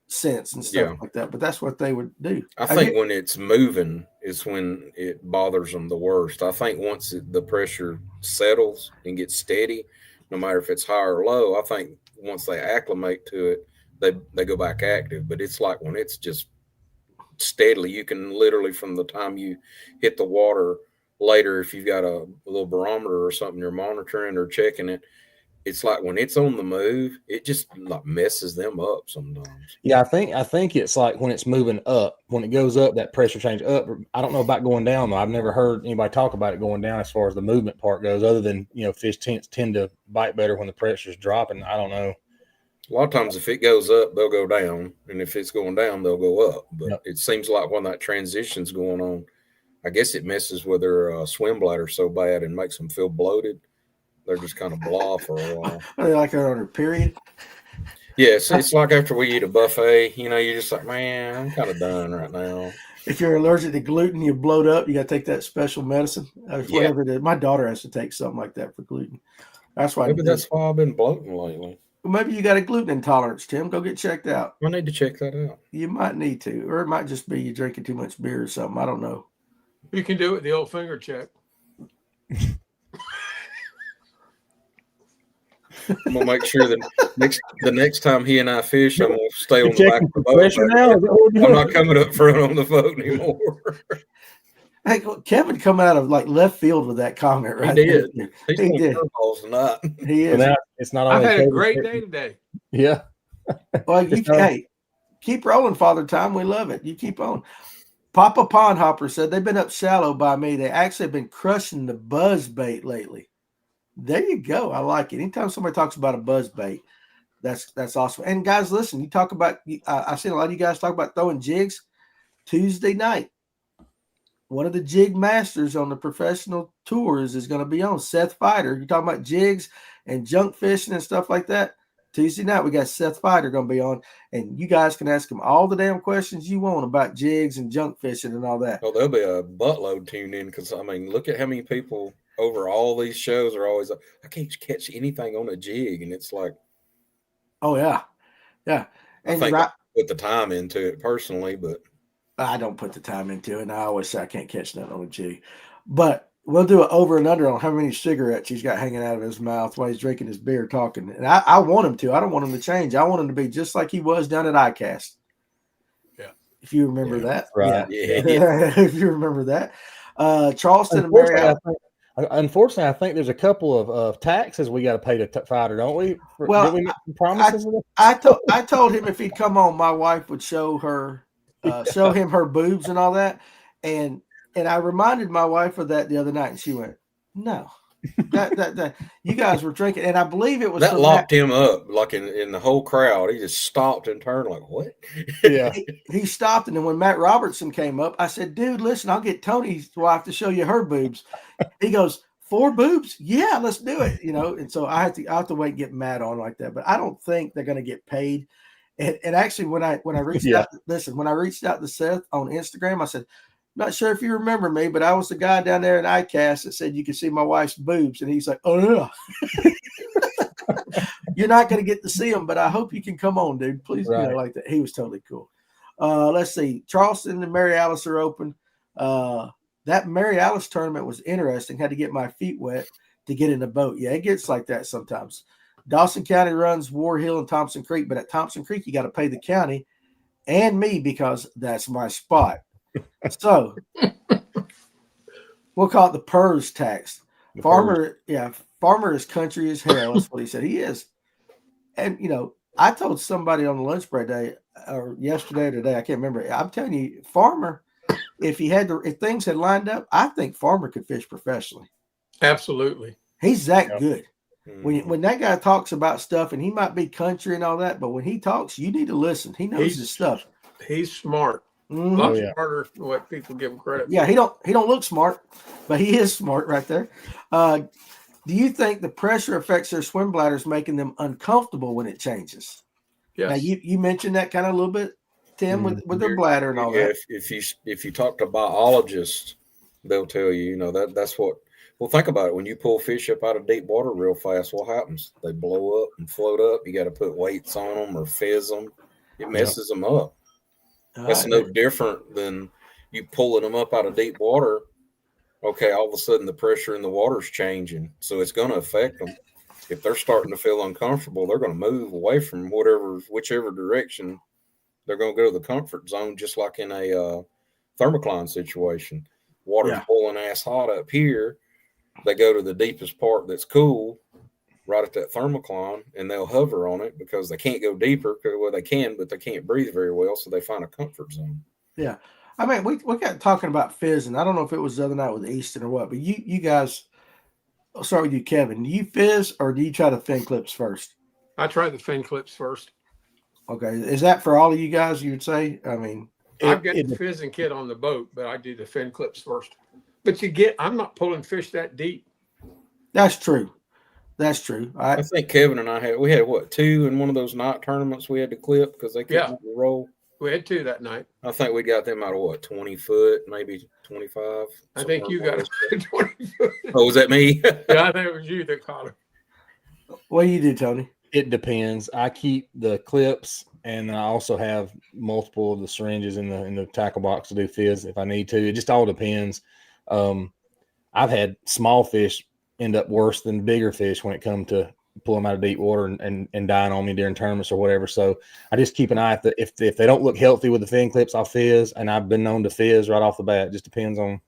sense and stuff like that. But that's what they would do. I think when it's moving is when it bothers them the worst. I think once the pressure settles and gets steady, no matter if it's high or low, I think once they acclimate to it, they go back active. But it's like when it's just steadily, you can literally from the time you hit the water later, if you've got a little barometer or something you're monitoring or checking it, it's like when it's on the move, it just like messes them up sometimes. Yeah, I think it's like when it's moving up, when it goes up, that pressure change up. I don't know about going down though. I've never heard anybody talk about it going down as far as the movement part goes, other than fish tend to bite better when the pressure's dropping. I don't know. A lot of times if it goes up, they'll go down. And if it's going down, they'll go up. But it seems like when that transition's going on, I guess it messes with their swim bladder so bad and makes them feel bloated. They're just kind of blah for a while. Are they like they're on a period? Yes, it's like after we eat a buffet, you're just like, man, I'm kind of done right now. If you're allergic to gluten, you bloat up, you got to take that special medicine. Whatever it is. My daughter has to take something like that for gluten. That's why. Maybe that's why I've been bloating lately. Maybe you got a gluten intolerance, Tim. Go get checked out. I need to check that out. You might need to, or it might just be you drinking too much beer or something. I don't know. You can do it with the old finger check. I'm gonna make sure that the next time he and I fish, I'm gonna stay on the back of the boat. I'm not coming up front on the boat anymore. Hey, Kevin come out of like left field with that comment, right? He did. He did. Tonight. He is. It's not. I've had a great day today. Yeah. Well, hey, keep rolling, Father Time. We love it. You keep on. Papa Pond Hopper said they've been up shallow by me. They actually have been crushing the buzz bait lately. There you go. I like it. Anytime somebody talks about a buzz bait, that's awesome. And guys, listen, you talk about, I've seen a lot of you guys talk about throwing jigs. Tuesday night, one of the jig masters on the professional tours is going to be on, Seth Fighter. You're talking about jigs and junk fishing and stuff like that. Tuesday night, we got Seth Fighter going to be on, and you guys can ask him all the damn questions you want about jigs and junk fishing and all that. Oh, there'll be a buttload tuned in because, look at how many people over all these shows are always like, I can't catch anything on a jig. And it's like, oh, yeah. Yeah. And I think I put the time into it personally, but I don't put the time into it. And I always say I can't catch nothing on a jig. But we'll do it over and under on how many cigarettes he's got hanging out of his mouth while he's drinking his beer talking. And I want him to. I don't want him to change. I want him to be just like he was down at ICAST. Yeah. If you remember that. Right. Yeah. If you remember that. Charleston and Mary. Unfortunately, I think there's a couple of taxes we got to pay to Fighter, don't we? Well, did we make some promises? I told him if he'd come on, my wife would show him her boobs and all that. And I reminded my wife of that the other night, and she went, "No, that you guys were drinking." And I believe it was that locked him up, like in the whole crowd. He just stopped and turned, like, "What?" Yeah, he stopped, and then when Matt Robertson came up, I said, "Dude, listen, I'll get Tony's wife to show you her boobs." He goes, "4 boobs? Yeah, let's do it." And so I have to wait and get Matt on like that. But I don't think they're going to get paid. And actually, when I reached out, when I reached out to Seth on Instagram, I said, "Not sure if you remember me, but I was the guy down there in ICAST that said you could see my wife's boobs." And he's like, "Oh, yeah." You're not going to get to see them, but I hope you can come on, dude. Please, right. Like that. He was totally cool. Let's see. Charleston and Mary Alice are open. That Mary Alice tournament was interesting. Had to get my feet wet to get in the boat. Yeah, it gets like that sometimes. Dawson County runs War Hill and Thompson Creek, but at Thompson Creek, you got to pay the county and me because that's my spot. So we'll call it the PERS tax. Farmer Farmer is country as hell. That's what he said. He is. And, I told somebody on the lunch break day or yesterday or today, I can't remember. I'm telling you, Farmer, if things had lined up, I think Farmer could fish professionally. Absolutely. He's that good. Mm-hmm. When that guy talks about stuff, and he might be country and all that, but when he talks, you need to listen. He knows his stuff. He's smart. Mm-hmm. A lot smarter than what people give him credit for. Yeah, he don't look smart, but he is smart right there. Do you think the pressure affects their swim bladders, making them uncomfortable when it changes? Yes. Now you mentioned that kind of a little bit, Tim, with their bladder and all that. If you talk to biologists, they'll tell you, that's what. Well, think about it. When you pull fish up out of deep water real fast, what happens? They blow up and float up. You got to put weights on them or fizz them. It messes them up. That's no different than you pulling them up out of deep water. Okay, all of a sudden the pressure in the water's changing, so it's going to affect them. If they're starting to feel uncomfortable, they're going to move away from whichever direction. They're going to go to the comfort zone, just like in a thermocline situation. Water's boiling ass hot up here. They go to the deepest part that's cool, right at that thermocline, and they'll hover on it because they can't go deeper. Well, they can, but they can't breathe very well, so they find a comfort zone. Yeah. I mean, we got talking about fizzing. I don't know if it was the other night with Easton or what, but you guys, I'll start with you, Kevin. Do you fizz or do you try the fin clips first? I try the fin clips first. Okay. Is that for all of you guys, you would say? I mean, I've got the fizzing kit on the boat, but I do the fin clips first. But I'm not pulling fish that deep. That's true. That's true. I think Kevin and I had 2 in one of those night tournaments we had to clip because they couldn't roll. We had 2 that night. I think we got them out of 20 foot, maybe 25. I think you got 20 foot. Oh, was that me? Yeah, I think it was you that caught it. What do you do, Tony? It depends. I keep the clips, and I also have multiple of the syringes in the tackle box to do fizz if I need to. It just all depends. I've had small fish end up worse than bigger fish when it comes to pull them out of deep water and dying on me during tournaments or whatever. So I just keep an eye if they don't look healthy with the fin clips, I'll fizz, and I've been known to fizz right off the bat. It just depends on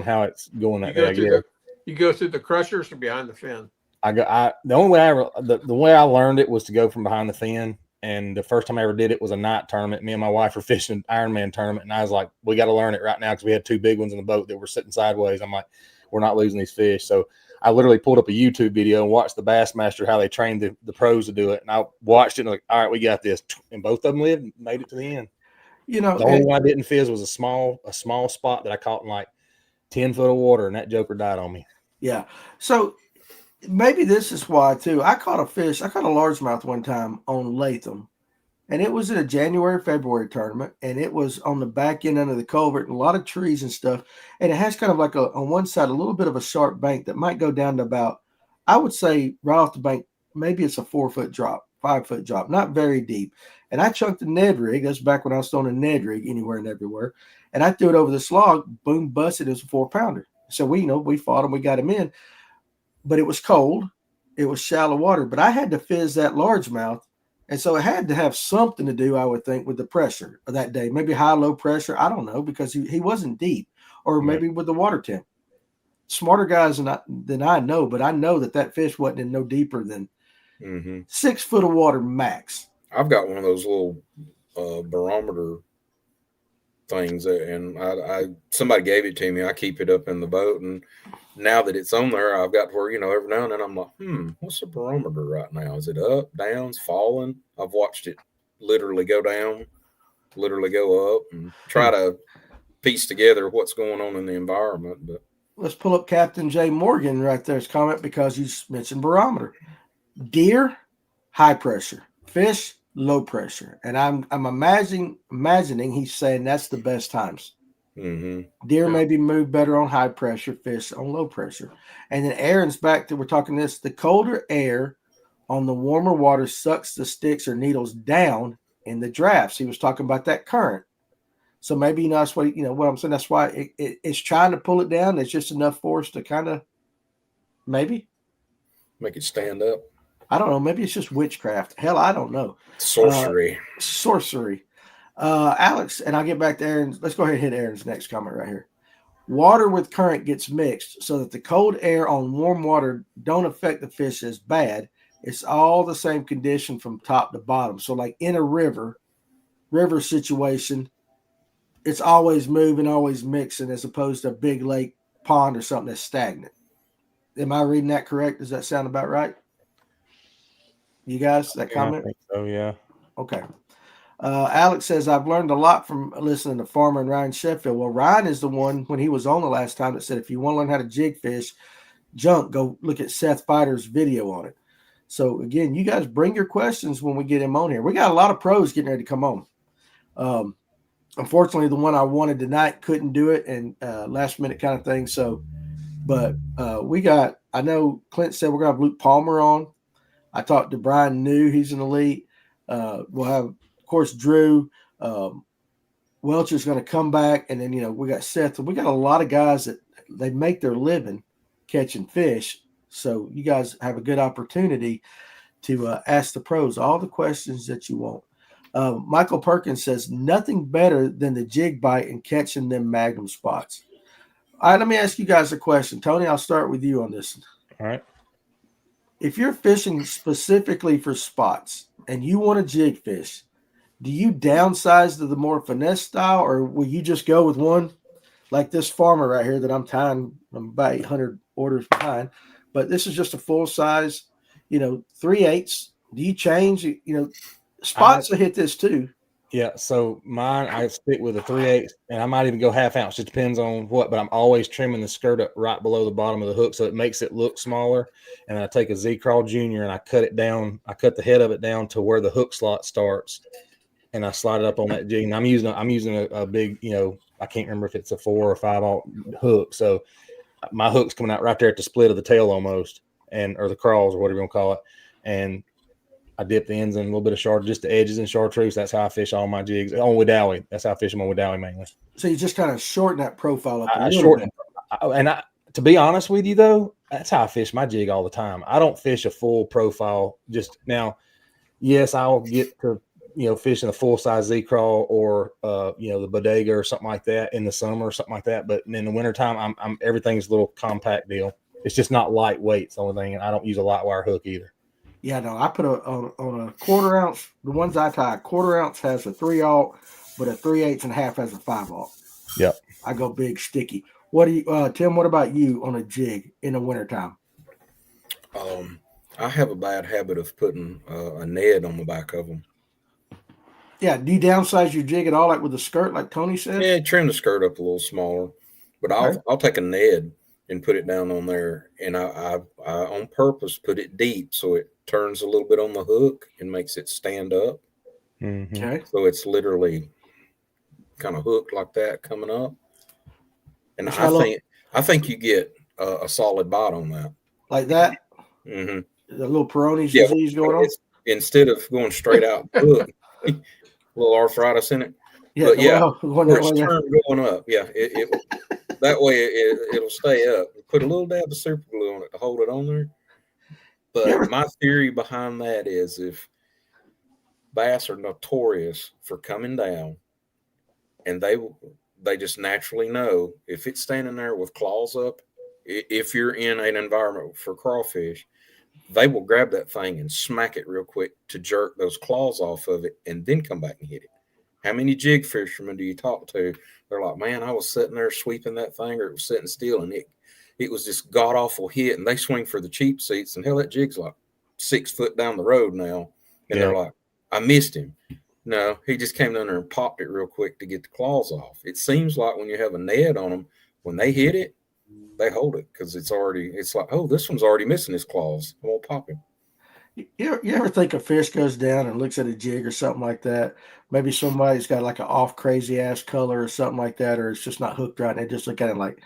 how it's going that day. You go through the crushers or behind the fin? The way I learned it was to go from behind the fin. And the first time I ever did it was a night tournament. Me and my wife were fishing an Ironman tournament, and I was like, we got to learn it right now because we had 2 big ones in the boat that were sitting sideways. I'm like, we're not losing these fish. So I literally pulled up a YouTube video and watched the Bassmaster, how they trained the pros to do it. And I watched it and like, all right, we got this. And both of them made it to the end. The only one I didn't fizz was a small spot that I caught in like 10 foot of water, and that joker died on me. Yeah. So maybe this is why too. I caught a largemouth one time on Latham, and it was in a January, February tournament, and it was on the back end under the culvert and a lot of trees and stuff. And it has kind of like on one side, a little bit of a sharp bank that might go down to about, I would say right off the bank, maybe it's a 4-foot drop, 5-foot drop, not very deep. And I chunked a Ned rig. That's back when I was throwing a Ned rig anywhere and everywhere. And I threw it over the slog, boom, busted. It was a 4-pounder. So we fought him, we got him in. But it was cold. It was shallow water. But I had to fizz that largemouth. And so it had to have something to do, I would think, with the pressure of that day. Maybe high, low pressure. I don't know, because he wasn't deep. Or maybe with the water temp. Smarter guys than I know, but I know that fish wasn't in no deeper than 6 foot of water max. I've got one of those little barometer things, and somebody gave it to me. I keep it up in the boat, and now that it's on there, I've got where every now and then I'm like, what's the barometer right now? Is it up, down, falling? I've watched it literally go down, literally go up, and try to piece together what's going on in the environment. But let's pull up Captain Jay Morgan right there's comment, because you mentioned barometer. Deer, high pressure. Fish, low pressure. And I'm imagining he's saying that's the best times. Deer maybe move better on high pressure, fish on low pressure. And then Aaron's back to, we're talking this, the colder air on the warmer water sucks the sticks or needles down in the drafts. He was talking about that current. So maybe that's what what I'm saying. That's why it's trying to pull it down. There's just enough force to kind of maybe make it stand up. I don't know. Maybe it's just witchcraft. Hell, I don't know. Sorcery. Alex, and I'll get back to Aaron's. Let's go ahead and hit Aaron's next comment right here. Water with current gets mixed so that the cold air on warm water don't affect the fish as bad. It's all the same condition from top to bottom. So like in a river situation, it's always moving, always mixing, as opposed to a big lake, pond, or something that's stagnant. Am I reading that correct? Does that sound about right? You guys, that comment? I think so, yeah. Okay. Alex says, I've learned a lot from listening to Farmer and Ryan Sheffield. Well, Ryan is the one, when he was on the last time, that said, if you want to learn how to jig fish junk, go look at Seth Fighter's video on it. So, again, you guys bring your questions when we get him on here. We got a lot of pros getting ready to come on. Unfortunately, the one I wanted tonight couldn't do it, and last minute kind of thing. So, but I know Clint said we're going to have Luke Palmer on. I talked to Brian New. He's an elite. We'll have, of course, Drew. Welcher's going to come back. And then, we got Seth. We got a lot of guys that they make their living catching fish. So you guys have a good opportunity to ask the pros all the questions that you want. Michael Perkins says, nothing better than the jig bite and catching them magnum spots. All right, let me ask you guys a question. Tony, I'll start with you on this. All right. If you're fishing specifically for spots and you want to jig fish, do you downsize to the more finesse style, or will you just go with one like this farmer right here that I'm tying? I'm about 800 orders behind, but this is just a full size, 3/8. Do you change? Spots will hit this too. Yeah, so mine, I stick with a 3/8, and I might even go half ounce. Just depends on what, but I'm always trimming the skirt up right below the bottom of the hook, so it makes it look smaller. And I take a Z-Crawl Junior and I cut it down. I cut the head of it down to where the hook slot starts, and I slide it up on that jig. And I'm using a big, I can't remember if it's a 4 or 5/0 hook. So my hook's coming out right there at the split of the tail almost, or the crawls or whatever you want to call it, and I dip the ends in a little bit of chartreuse, just the edges in chartreuse. That's how I fish all my jigs. On Wadowee. That's how I fish them on Wadowee mainly. So you just kind of shorten that profile up. I shorten it. To be honest with you, though, that's how I fish my jig all the time. I don't fish a full profile. Just now, yes, I'll get to, fishing a full-size Z-Crawl or, the bodega or something like that in the summer or something like that. But in the wintertime, I'm everything's a little compact deal. It's just not lightweight. It's the only thing. And I don't use a light wire hook either. Yeah, no, I put on a 1/4 ounce. The ones I tie, 1/4 ounce has a 3/0, but a 3/8 and a half has a 5/0. Yep. I go big sticky. What do you, Tim? What about you on a jig in the wintertime? I have a bad habit of putting a Ned on the back of them. Yeah, do you downsize your jig at all, like with the skirt, like Tony said? Yeah, trim the skirt up a little smaller, but I'll take a Ned and put it down on there, and I on purpose put it deep so it turns a little bit on the hook and makes it stand up. Mm-hmm. Okay. So it's literally kind of hooked like that coming up. And I think you get a solid bite on that. Like that? Mm-hmm. The little Peyronie's disease going on? Instead of going straight out the hook, a little arthritis in it. Yeah, but yeah, where it's turned going up. Yeah, it that way it'll stay up. Put a little dab of super glue on it to hold it on there. But my theory behind that is, if bass are notorious for coming down, and they just naturally know if it's standing there with claws up, if you're in an environment for crawfish, they will grab that thing and smack it real quick to jerk those claws off of it and then come back and hit it. How many jig fishermen do you talk to? They're like, man, I was sitting there sweeping that thing, or it was sitting still, and it was this god-awful hit, and they swing for the cheap seats, and hell, that jig's like 6 foot down the road now. And they're like, I missed him. No, he just came down there and popped it real quick to get the claws off. It seems like when you have a Ned on them, when they hit it, they hold it because it's like, oh, this one's already missing his claws. I won't pop him. You ever think a fish goes down and looks at a jig or something like that? Maybe somebody's got like an off crazy ass color or something like that, or it's just not hooked right, and they just look at it like,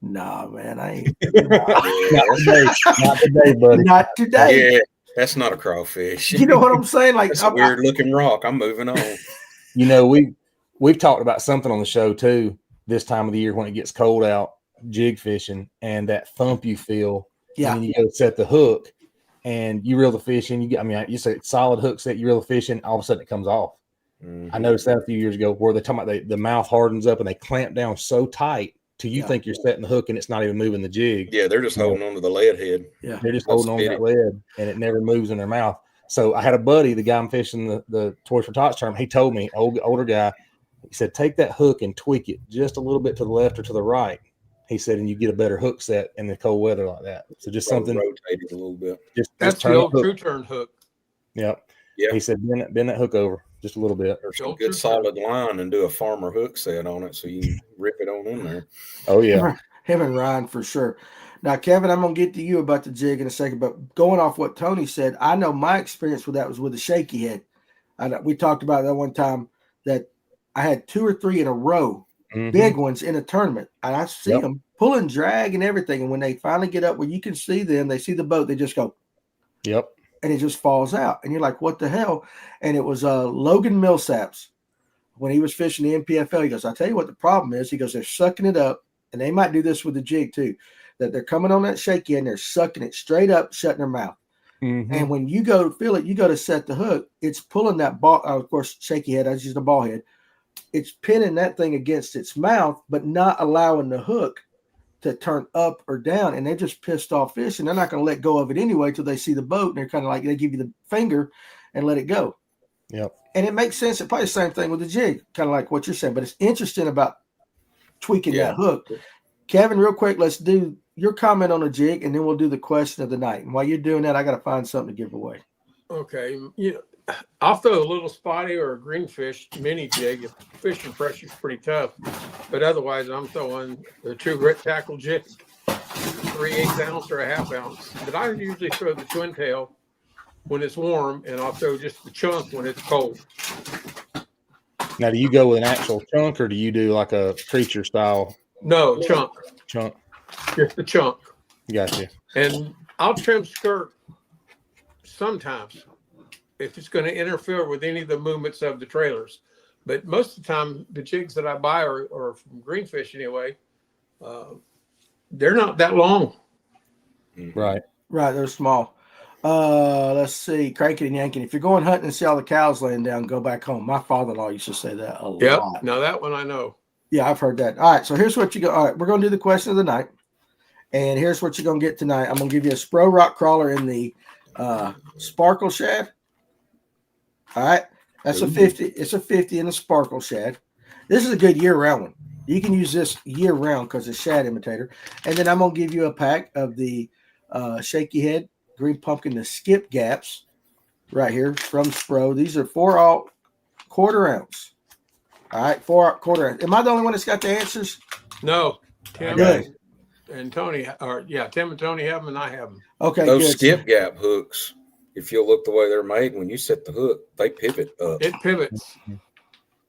nah, man, I ain't. Not today, buddy. Not today. Yeah, that's not a crawfish. You know what I'm saying? Like, that's a weird looking rock. I'm moving on. We've talked about something on the show too this time of the year when it gets cold out, jig fishing, and that thump you feel. Yeah. And you go set the hook and you reel the fish in. You say solid hook set, you reel the fish in, all of a sudden it comes off. Mm-hmm. I noticed that a few years ago where they're talking about the mouth hardens up and they clamp down so tight till you Yeah. think you're setting the hook and it's not even moving the jig. Yeah, they're just holding on to the lead head. Yeah. They're just They'll holding on to spit that lead and it never moves in their mouth. So I had a buddy, the guy I'm fishing the Toys for Tots tournament. He told me, older guy, he said, take that hook and tweak it just a little bit to the left or to the right. He said, and you get a better hook set in the cold weather like that. So just Probably something, rotate it a little bit. That's turn the old hook. true turn hook. Yep. Yeah. He said, bend that hook over just a little bit. Or some good solid line and do a farmer hook set on it so you can rip it on in there. Oh yeah. Him and Ryan for sure. Now, Kevin, I'm gonna get to you about the jig in a second, but going off what Tony said, I know my experience with that was with a shaky head. We talked about that one time that I had 2 or 3 in a row, big ones in a tournament, and I see them pulling drag and everything. And when they finally get up where you can see them, they see the boat, they just go, yep, and it just falls out. And you're like, what the hell? And it was Logan Millsaps when he was fishing the NPFL. He goes, I'll tell you what the problem is. He goes, they're sucking it up, and they might do this with the jig too, that they're coming on that shaky and they're sucking it straight up, shutting their mouth. And when you go to feel it, you go to set the hook, it's pulling that ball. Of course, shaky head, I just used a ball head. It's pinning that thing against its mouth, but not allowing the hook to turn up or down. And they're just pissed off fish, and they're not going to let go of it anyway till they see the boat. And they're kind of like, they give you the finger and let it go. Yep. And it makes sense. It's probably the same thing with the jig, kind of like what you're saying. But it's interesting about tweaking that hook. Kevin, real quick, let's do your comment on the jig, and then we'll do the question of the night. And while you're doing that, I got to find something to give away. Okay. I'll throw a little spotty or a greenfish mini jig if fishing pressure is pretty tough. But otherwise, I'm throwing the True Grit tackle jig, 3/8 ounce or a ½ ounce. But I usually throw the twin tail when it's warm, and I'll throw just the chunk when it's cold. Now, do you go with an actual chunk, or do you do like a preacher style? No, chunk. Chunk. Just the chunk. Gotcha. And I'll trim skirt sometimes if it's going to interfere with any of the movements of the trailers. But most of the time, the jigs that I buy are from Greenfish anyway. They're not that long. Right. Right, they're small. Let's see, cranking and yanking. If you're going hunting and see all the cows laying down, go back home. My father-in-law used to say that a lot. Now that one I know. Yeah, I've heard that. All right, so here's what you go. All right, we're going to do the question of the night. And here's what you're going to get tonight. I'm going to give you a Spro rock crawler in the sparkle shad. All right, that's a 50. It's a 50 in the sparkle shad. This is a good year-round one. You can use this year-round because it's shad imitator. And then I'm going to give you a pack of the shaky head green pumpkin, the skip gaps right here from Spro. These are 4 1/4 ounce. All right, 4 1/4 ounce. Am I the only one that's got the answers? No. Tim Good. and Tony, Tim and Tony have them, and I have them. Okay, those good. skip gap hooks, if you'll look the way they're made, when you set the hook, they pivot up. It pivots.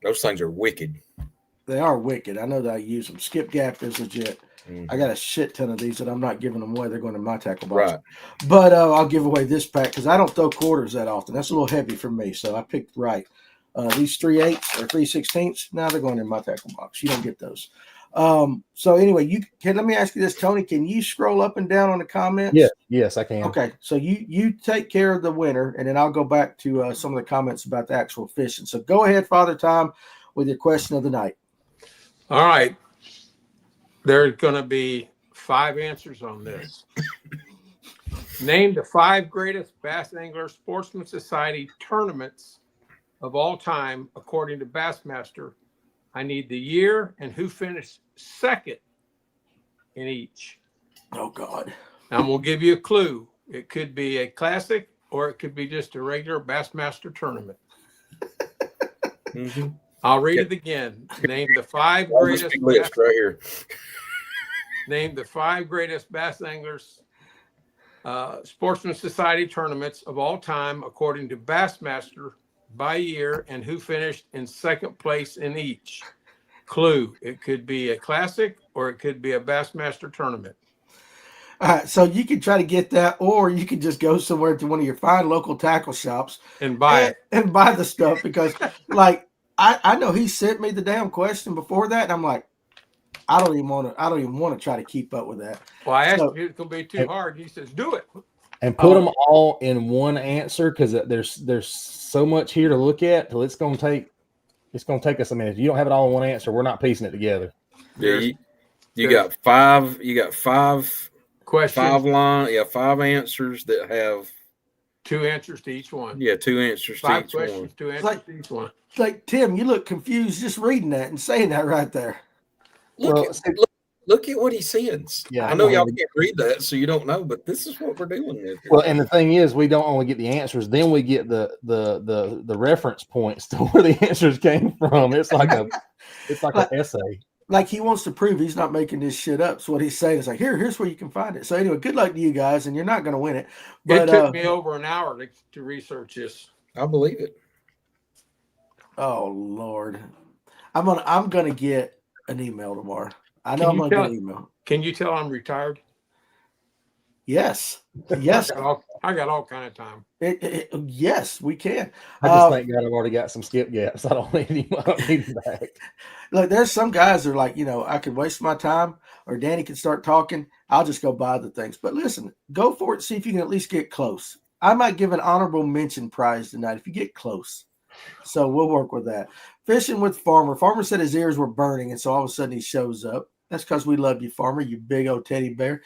Those things are wicked. They are wicked. I know that I use them. Skip gap is legit. I got a shit ton of these that I'm not giving them away. They're going in my tackle box. Right. But I'll give away this pack because I don't throw quarters that often. That's a little heavy for me, so I picked right. These 3/8 or 3/16, now they're going in my tackle box. You don't get those. So anyway, let me ask you this, Tony. Can you scroll up and down on the comments? Yes, I can. Okay, so you take care of the winner, and then I'll go back to some of the comments about the actual fishing. So go ahead, Father Time, with your question of the night. All right. There's going to be 5 answers on this. Name the 5 greatest Bass Angler Sportsman Society tournaments of all time, according to Bassmaster. I need the year and who finished second in each. Oh, God. I'm going to give you a clue. It could be a classic or it could be just a regular Bassmaster tournament. I'll read it again. Name the 5 greatest list right here. Name the 5 greatest Bass Anglers Sportsman Society tournaments of all time, according to Bassmaster, by year, and who finished in second place in each. Clue: it could be a classic or it could be a Bassmaster tournament. All right, so you can try to get that, or you can just go somewhere to one of your fine local tackle shops And buy it. and buy the stuff because, like, I know he sent me the damn question before that, and I'm like, I don't even want to try to keep up with that. Well, I asked him if it's going to be too hard. He says, do it. And put them all in one answer because there's so much here to look at till it's going to take us a minute. If you don't have it all in one answer, we're not piecing it together. Yeah, You got five. You got five questions. Five answers that have 2 answers to each one. Yeah, 2 answers 5 to each questions, one. 2 answers to each one. It's like, Tim, you look confused just reading that and saying that right there. Look at what he sends. Yeah, I know y'all can't read that, so you don't know, but this is what we're doing here. Well, and the thing is, we don't only get the answers, then we get the reference points to where the answers came from. It's like an essay. Like he wants to prove he's not making this shit up. So what he's saying is like, here's where you can find it. So anyway, good luck to you guys, and you're not going to win it. But it took me over an hour to research this. I believe it. Oh Lord, I'm gonna get an email tomorrow. I know I'm gonna get an email. Can you tell I'm retired? Yes. I got all kind of time. Yes, we can. I just thank God I've already got some skip gaps. I don't need him back. Look, there's some guys that are like, I could waste my time, or Danny can start talking. I'll just go buy the things. But listen, go for it. See if you can at least get close. I might give an honorable mention prize tonight if you get close. So we'll work with that. Fishing with Farmer. Farmer said his ears were burning, and so all of a sudden he shows up. That's because we love you, Farmer, you big old teddy bear.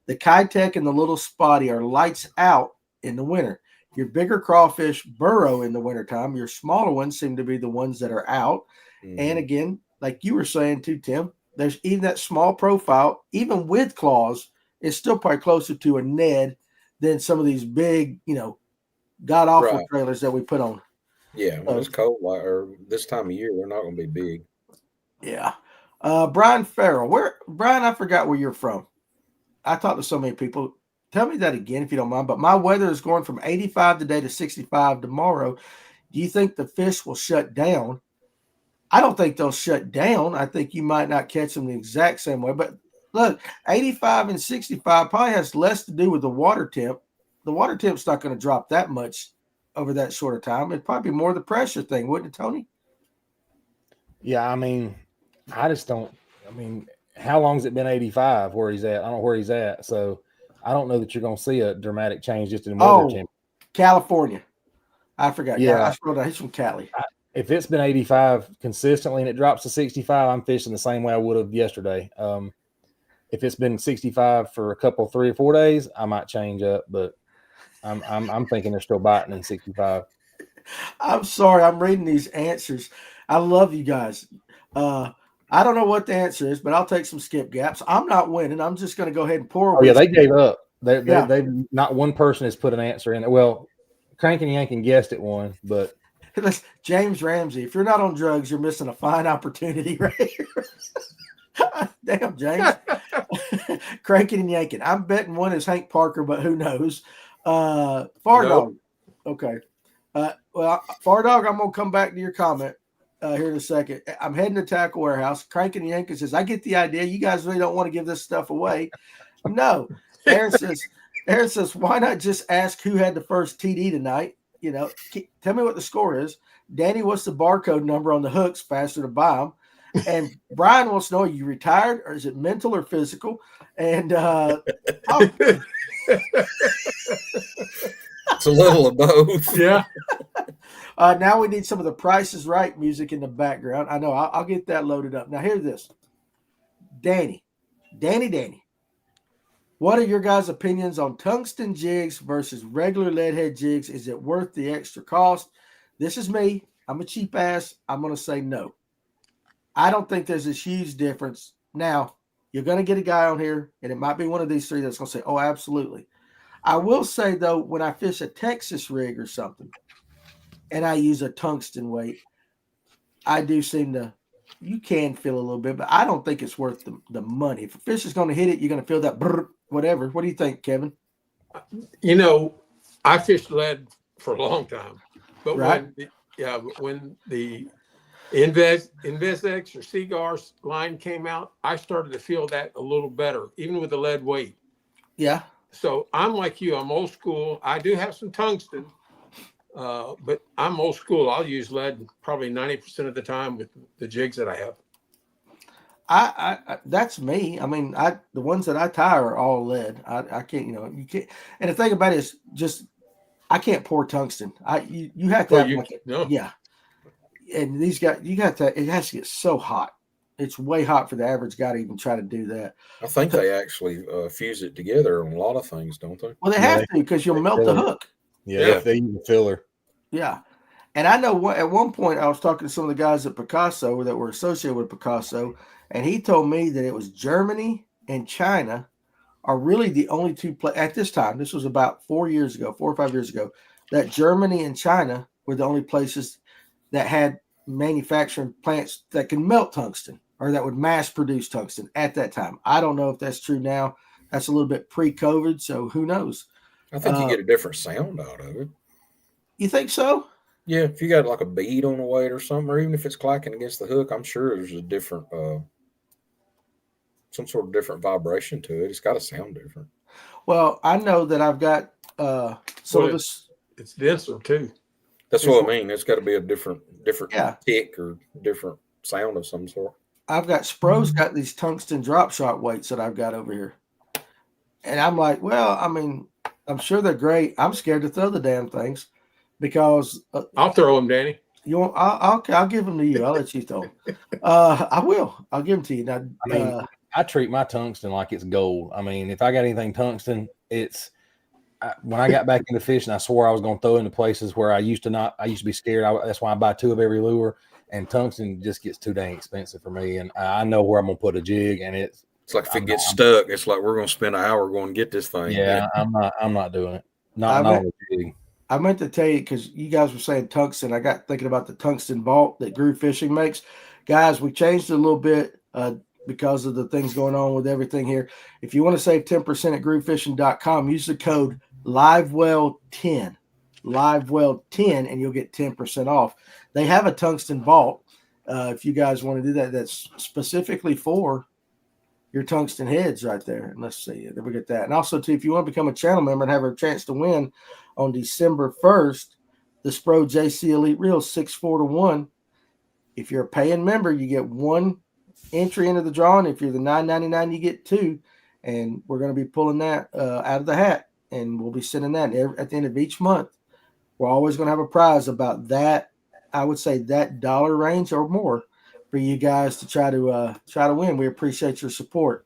The Kitech and the little spotty are lights out in the winter. Your bigger crawfish burrow in the wintertime. Your smaller ones seem to be the ones that are out. Mm-hmm. And again, like you were saying too, Tim, there's even that small profile, even with claws, is still probably closer to a Ned than some of these big, god-awful trailers that we put on. Yeah, when it's cold, or this time of year, they're not going to be big. Yeah. Brian Farrell. Brian, I forgot where you're from. I talked to so many people. Tell me that again if you don't mind. But my weather is going from 85 today to 65 tomorrow. Do you think the fish will shut down? I don't think they'll shut down. I think you might not catch them the exact same way. But look, 85 and 65 probably has less to do with the water temp. The water temp's not going to drop that much over that short of time. It'd probably be more the pressure thing, wouldn't it, Tony? Yeah, I just don't. How long has it been 85 where he's at? I don't know where he's at. So I don't know that you're going to see a dramatic change just in weather temperature. California. I forgot. Yeah, I scrolled down. He's from Cali. If it's been 85 consistently and it drops to 65, I'm fishing the same way I would have yesterday. If it's been 65 for a couple, 3 or 4 days, I might change up, but I'm thinking they're still biting in 65. I'm sorry. I'm reading these answers. I love you guys. I don't know what the answer is, but I'll take some skip gaps. I'm not winning. I'm just going to go ahead and pour. Oh, yeah, they gave up. They not one person has put an answer in. Well, Cranking Yanking guessed at one, but James Ramsey, if you're not on drugs, you're missing a fine opportunity right here. Damn, James. Cranking and yanking. I'm betting one is Hank Parker, but who knows? Dog. Okay. Far Dog, I'm going to come back to your comment here in a second. I'm heading to Tackle Warehouse. Cranking and yanking says, I get the idea. You guys really don't want to give this stuff away. No. Aaron says, why not just ask who had the first TD tonight? Tell me what the score is. Danny, what's the barcode number on the hooks? Faster to buy them. And Brian wants to know, are you retired or is it mental or physical? And it's a little of both. Yeah. Now we need some of the Price is Right music in the background. I know. I'll get that loaded up. Now, hear this. Danny. What are your guys' opinions on tungsten jigs versus regular lead head jigs? Is it worth the extra cost? This is me. I'm a cheap ass. I'm going to say no. I don't think there's this huge difference. Now, you're going to get a guy on here, and it might be one of these three that's going to say, oh, absolutely. I will say, though, when I fish a Texas rig or something, and I use a tungsten weight, I do seem to, you can feel a little bit, but I don't think it's worth the money. If a fish is going to hit it, you're going to feel that brrr, whatever. What do you think, Kevin? I fished lead for a long time, but when the InvesX or Seagar's line came out, I started to feel that a little better, even with the lead weight. Yeah. So I'm like you. I'm old school. I do have some tungsten, but I'm old school. I'll use lead probably 90% of the time with the jigs that I have. I that's me. I mean, the ones that I tie are all lead. I can't, you can't. And the thing about it is just I can't pour tungsten. You have to have no. Yeah. And these guys, you got to. It has to get so hot. It's way hot for the average guy to even try to do that. I think they actually fuse it together on a lot of things, don't they? Well, they have to because you'll melt the hook. Yeah, they use a filler. Yeah. And I know at one point I was talking to some of the guys at Picasso that were associated with Picasso, and he told me that it was Germany and China are really the only two at this time. This was about 4 or 5 years ago, that Germany and China were the only places that had manufacturing plants that can melt tungsten or that would mass produce tungsten at that time. I don't know if that's true now. That's a little bit pre-COVID, so who knows? I think you get a different sound out of it. You think so? Yeah, if you got like a bead on the weight or something, or even if it's clacking against the hook, I'm sure there's a different, some sort of different vibration to it. It's got to sound different. Well, I know that I've got some of this. It's denser too. That's what I mean. It's got to be a different tick or different sound of some sort. I've got Spro's got these tungsten drop shot weights that I've got over here, and I'm like, well, I mean, I'm sure they're great. I'm scared to throw the damn things because I'll throw them, Danny. You want? I'll give them to you. I'll let you throw them. I will. I'll give them to you. Now, I mean, I treat my tungsten like it's gold. I mean, if I got anything tungsten, when I got back into fishing, I swore I was going to throw into places where I used to be scared. That's why I buy 2 of every lure, and tungsten just gets too dang expensive for me. And I know where I'm going to put a jig, and it's like if it gets stuck, it's like we're going to spend an hour going to get this thing. Yeah, I'm not doing it. Not on the jig. I meant to tell you because you guys were saying tungsten. I got thinking about the tungsten vault that Groove Fishing makes. Guys, we changed it a little bit because of the things going on with everything here. If you want to save 10% at groovefishing.com, use the code Livewell10, Livewell10, and you'll get 10% off. They have a tungsten vault. If you guys want to do that, that's specifically for your tungsten heads right there. And let's see, then we get that. And also, too, if you want to become a channel member and have a chance to win on December 1st, the Spro JC Elite Reel 6-4-1. If you're a paying member, you get 1 entry into the drawing. If you're the $9.99, you get 2. And we're going to be pulling that out of the hat. And we'll be sending that at the end of each month. We're always going to have a prize about that. I would say that dollar range or more for you guys to try to win. We appreciate your support.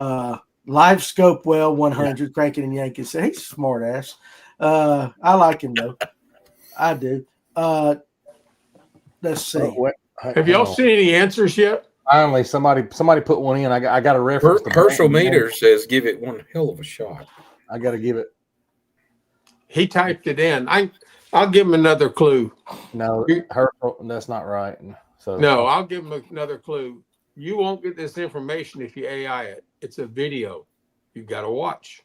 Live Scope Well 100, Cranking and Yanking. Say he's a smart ass. I like him though. I do. Let's see. Have y'all seen any answers yet? Finally, somebody put one in. I got a reference. Herschel Meter says, "Give it one hell of a shot." I got to give it. He typed it in. I'll give him another clue. No, Herschel, that's not right. So no, I'll give him another clue. You won't get this information if you AI it. It's a video. You got to watch.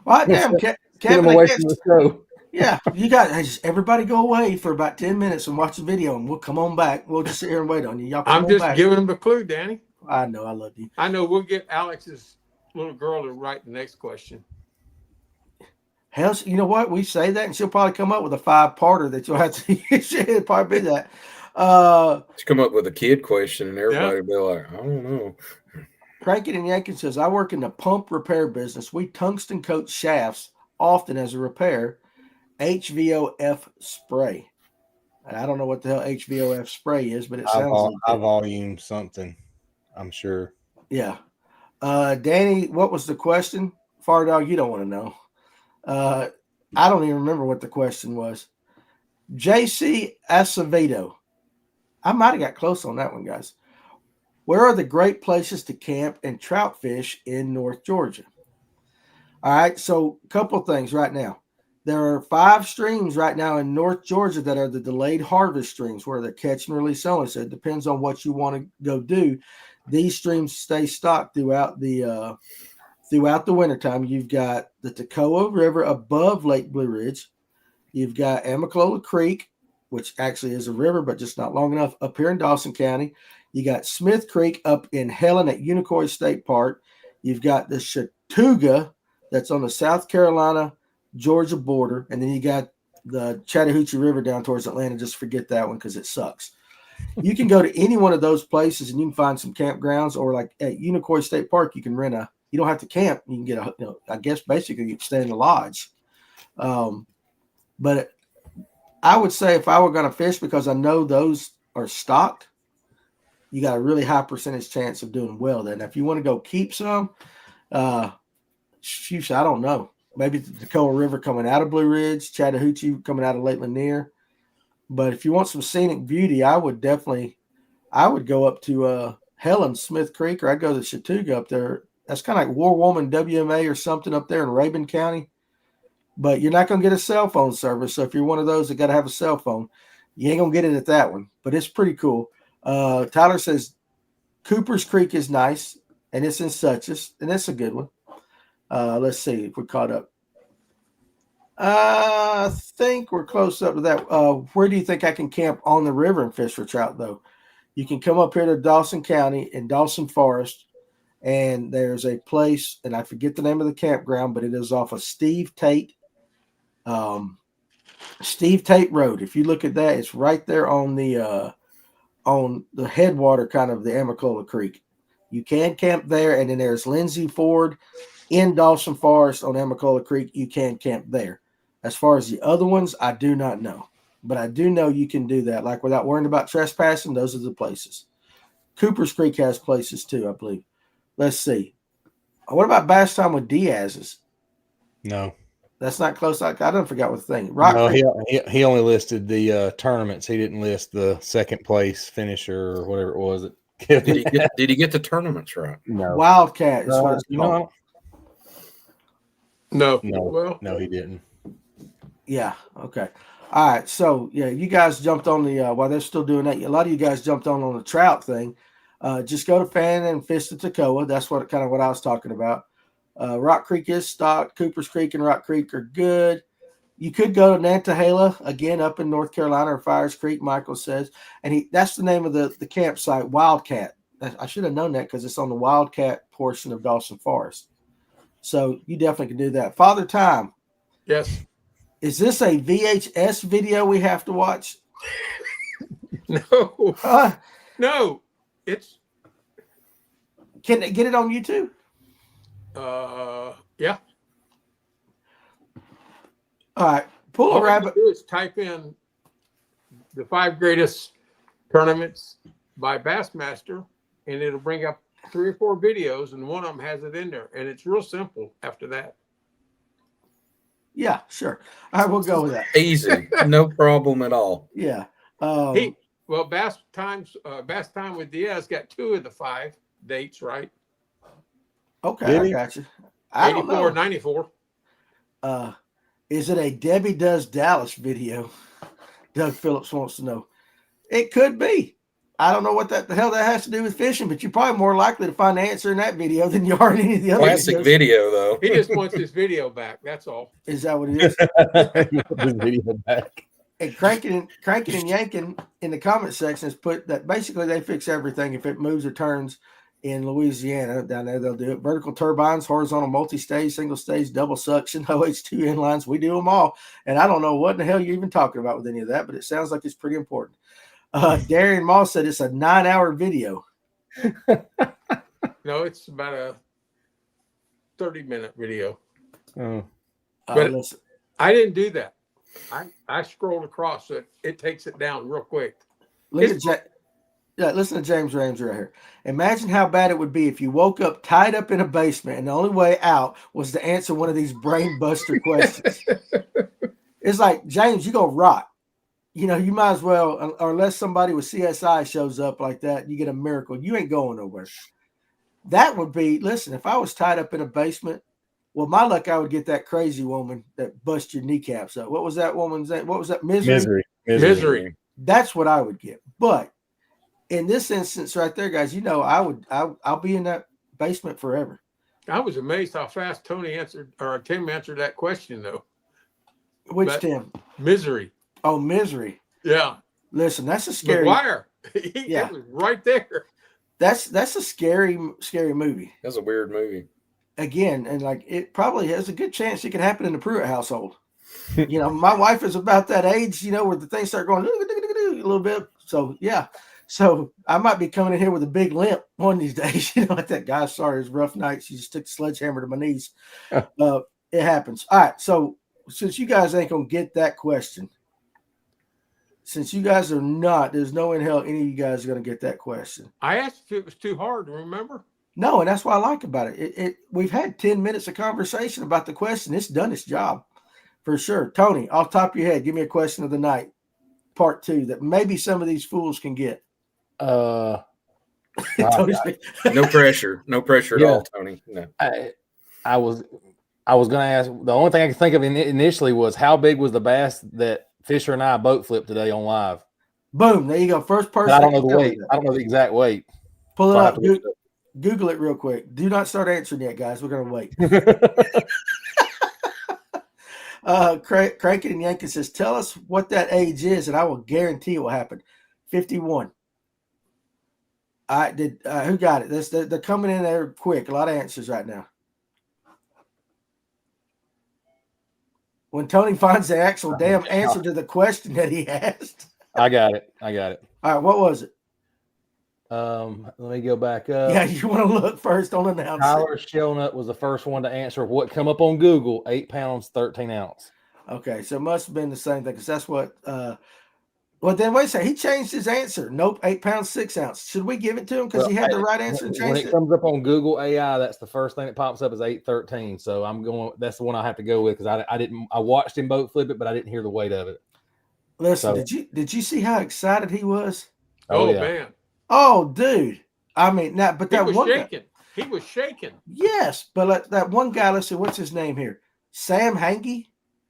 Well, damn, Kevin, away from the show. Yeah, you guys, everybody go away for about 10 minutes and watch the video, and we'll come on back. We'll just sit here and wait on you. Y'all come I'm just back. giving him the clue, Danny. I know, I love you. I know. We'll get Alex's little girl to write the next question. Hell, you know what? We say that, and she'll probably come up with a 5-parter that you'll have to. She'll probably be that. Let's come up with a kid question, and everybody will be like, "I don't know." Cranking and Yanking says, "I work in the pump repair business. We tungsten coat shafts often as a repair. HVOF spray." And I don't know what the hell HVOF spray is, but it sounds like high volume something. I'm sure. Yeah. Danny, what was the question? Far Dog, you don't want to know. I don't even remember what the question was. JC Acevedo. I might have got close on that one, guys. Where are the great places to camp and trout fish in North Georgia? All right, so a couple things right now. There are 5 streams right now in North Georgia that are the delayed harvest streams where they're catch and release only. So it depends on what you want to go do. These streams stay stocked throughout the wintertime. You've got the Toccoa River above Lake Blue Ridge. You've got Amicalola Creek, which actually is a river, but just not long enough, up here in Dawson County. You got Smith Creek up in Helen at Unicoi State Park. You've got the Chattooga that's on the South Carolina-Georgia border. And then you got the Chattahoochee River down towards Atlanta. Just forget that one because it sucks. You can go to any one of those places and you can find some campgrounds, or like at Unicoi State Park, you can rent you don't have to camp. You can get I guess basically you can stay in a lodge. But I would say if I were going to fish, because I know those are stocked, you got a really high percentage chance of doing well there. Now, if you want to go keep some, shoot, I don't know. Maybe the Toccoa River coming out of Blue Ridge, Chattahoochee coming out of Lake Lanier. But if you want some scenic beauty, I would go up to Helen, Smith Creek, or I'd go to Chattooga up there. That's kind of like War Woman WMA or something up there in Rabun County. But you're not going to get a cell phone service. So if you're one of those that got to have a cell phone, you ain't going to get it at that one. But it's pretty cool. Tyler says Cooper's Creek is nice, and it's in Suches, and that's a good one. Let's see if we're caught up. I think we're close up to that. Where do you think I can camp on the river and fish for trout, though? You can come up here to Dawson County in Dawson Forest, and there's a place, and I forget the name of the campground, but it is off of Steve Tate Road. If you look at that, it's right there on the headwater kind of the Amicalola Creek. You can camp there, and then there's Lindsay Ford in Dawson Forest on Amicalola Creek. You can camp there. As far as the other ones, I do not know. But I do know you can do that. Like without worrying about trespassing, those are the places. Cooper's Creek has places too, I believe. Let's see. What about Bass Time with Diaz's? No. That's not close. I don't forget what the thing. He only listed the tournaments. He didn't list the second place finisher or whatever it was. Did he get the tournaments right? No. Wildcat is what it's called. No, he didn't. Yeah. Okay. All right. So yeah, you guys jumped on the while they're still doing that. A lot of you guys jumped on the trout thing. Just go to Fan and fish the Toccoa. That's what I was talking about. Rock Creek is stocked. Cooper's Creek and Rock Creek are good. You could go to Nantahala again up in North Carolina, or Fires Creek, Michael says, and that's the name of the campsite, Wildcat. I should have known that because it's on the Wildcat portion of Dawson Forest. So you definitely can do that. Father Time. Yes. Is this a VHS video we have to watch? No. No. It's. Can they get it on YouTube? Yeah. All right. Pull a rabbit. Do is type in the 5 greatest tournaments by Bassmaster, and it'll bring up 3 or 4 videos, and one of them has it in there, and it's real simple after that. Yeah, sure. All right, we'll go with that. Easy, no problem at all. Yeah. Bass Time with Diaz got 2 of the 5 dates right. Okay, I got you. I 84, don't know. 94. Is it a Debbie Does Dallas video? Doug Phillips wants to know. It could be. I don't know what the hell that has to do with fishing, but you're probably more likely to find the answer in that video than you are in any of the other Classic videos. video, though. He just wants his video back. That's all. Is that what it is? His video back. And cranking and yanking in the comment section has put that basically they fix everything if it moves or turns in Louisiana. Down there they'll do it. Vertical turbines, horizontal multi-stage, single stage, double suction, OH2 inlines. We do them all. And I don't know what in the hell you're even talking about with any of that, but it sounds like it's pretty important. Darian Moss said it's a 9-hour video. No, it's about a 30-minute video. Oh. But Listen. I didn't do that. I scrolled across, so it takes it down real quick. Listen to James Ramsey right here. Imagine how bad it would be if you woke up tied up in a basement and the only way out was to answer one of these brain buster questions. It's like, James, you're going to rot. You know, you might as well, or unless somebody with CSI shows up like that, you get a miracle. You ain't going nowhere. That would be, listen, if I was tied up in a basement, well, my luck, I would get that crazy woman that bust your kneecaps up. What was that woman's name? What was that? Misery. That's what I would get. But in this instance right there, guys, you know, I'll be in that basement forever. I was amazed how fast Tim answered that question, though. Tim? Misery. Oh, Misery. Yeah. Listen, that's a scary. McGuire. It was right there. That's a scary movie. That's a weird movie. Again, and like it probably has a good chance it could happen in the Pruitt household. You know, my wife is about that age, you know, where the things start going a little bit. So yeah. So I might be coming in here with a big limp one of these days. You know, like that guy, sorry, his rough night. She just took the sledgehammer to my knees. It happens. All right. So since you guys ain't gonna get that question, since you guys are not, there's no in hell any of you guys are going to get that question. I asked if it was too hard to remember. No, and that's what I like about it. We've had 10 minutes of conversation about the question. It's done its job for sure. Tony, off the top of your head, give me a question of the night, part 2, that maybe some of these fools can get. Wow, No pressure at all, Tony. No. I was going to ask. The only thing I could think of initially was how big was the bass that Fisher and I boat flipped today on live. Boom! There you go. First person. But I don't know the weight. I don't know the exact weight. Pull it up. Google it real quick. Do not start answering yet, guys. We're gonna wait. Crankin' and Yankee says, "Tell us what that age is, and I will guarantee it will happen." 51. I did. Who got it? They're coming in there quick. A lot of answers right now. When Tony finds the actual damn answer to the question that he asked. I got it. All right, what was it? Let me go back up. Yeah, you want to look first on announce. Tyler Shellnut was the first one to answer what come up on Google, 8 pounds, 13 ounce. Okay, so it must have been the same thing because that's what. Well, then wait a second. He changed his answer. Nope, 8 pounds, 6 ounce. Should we give it to him because he had the right answer and changed when it comes up on Google AI, that's the first thing that pops up is 813. So I'm going. That's the one I have to go with because I watched him boat flip it, but I didn't hear the weight of it. Listen, did you see how excited he was? Oh yeah. man. Oh, dude. I mean, but that he was one shaking. He was shaking. Yes, but that one guy, let's see, what's his name here? Sam Hangy?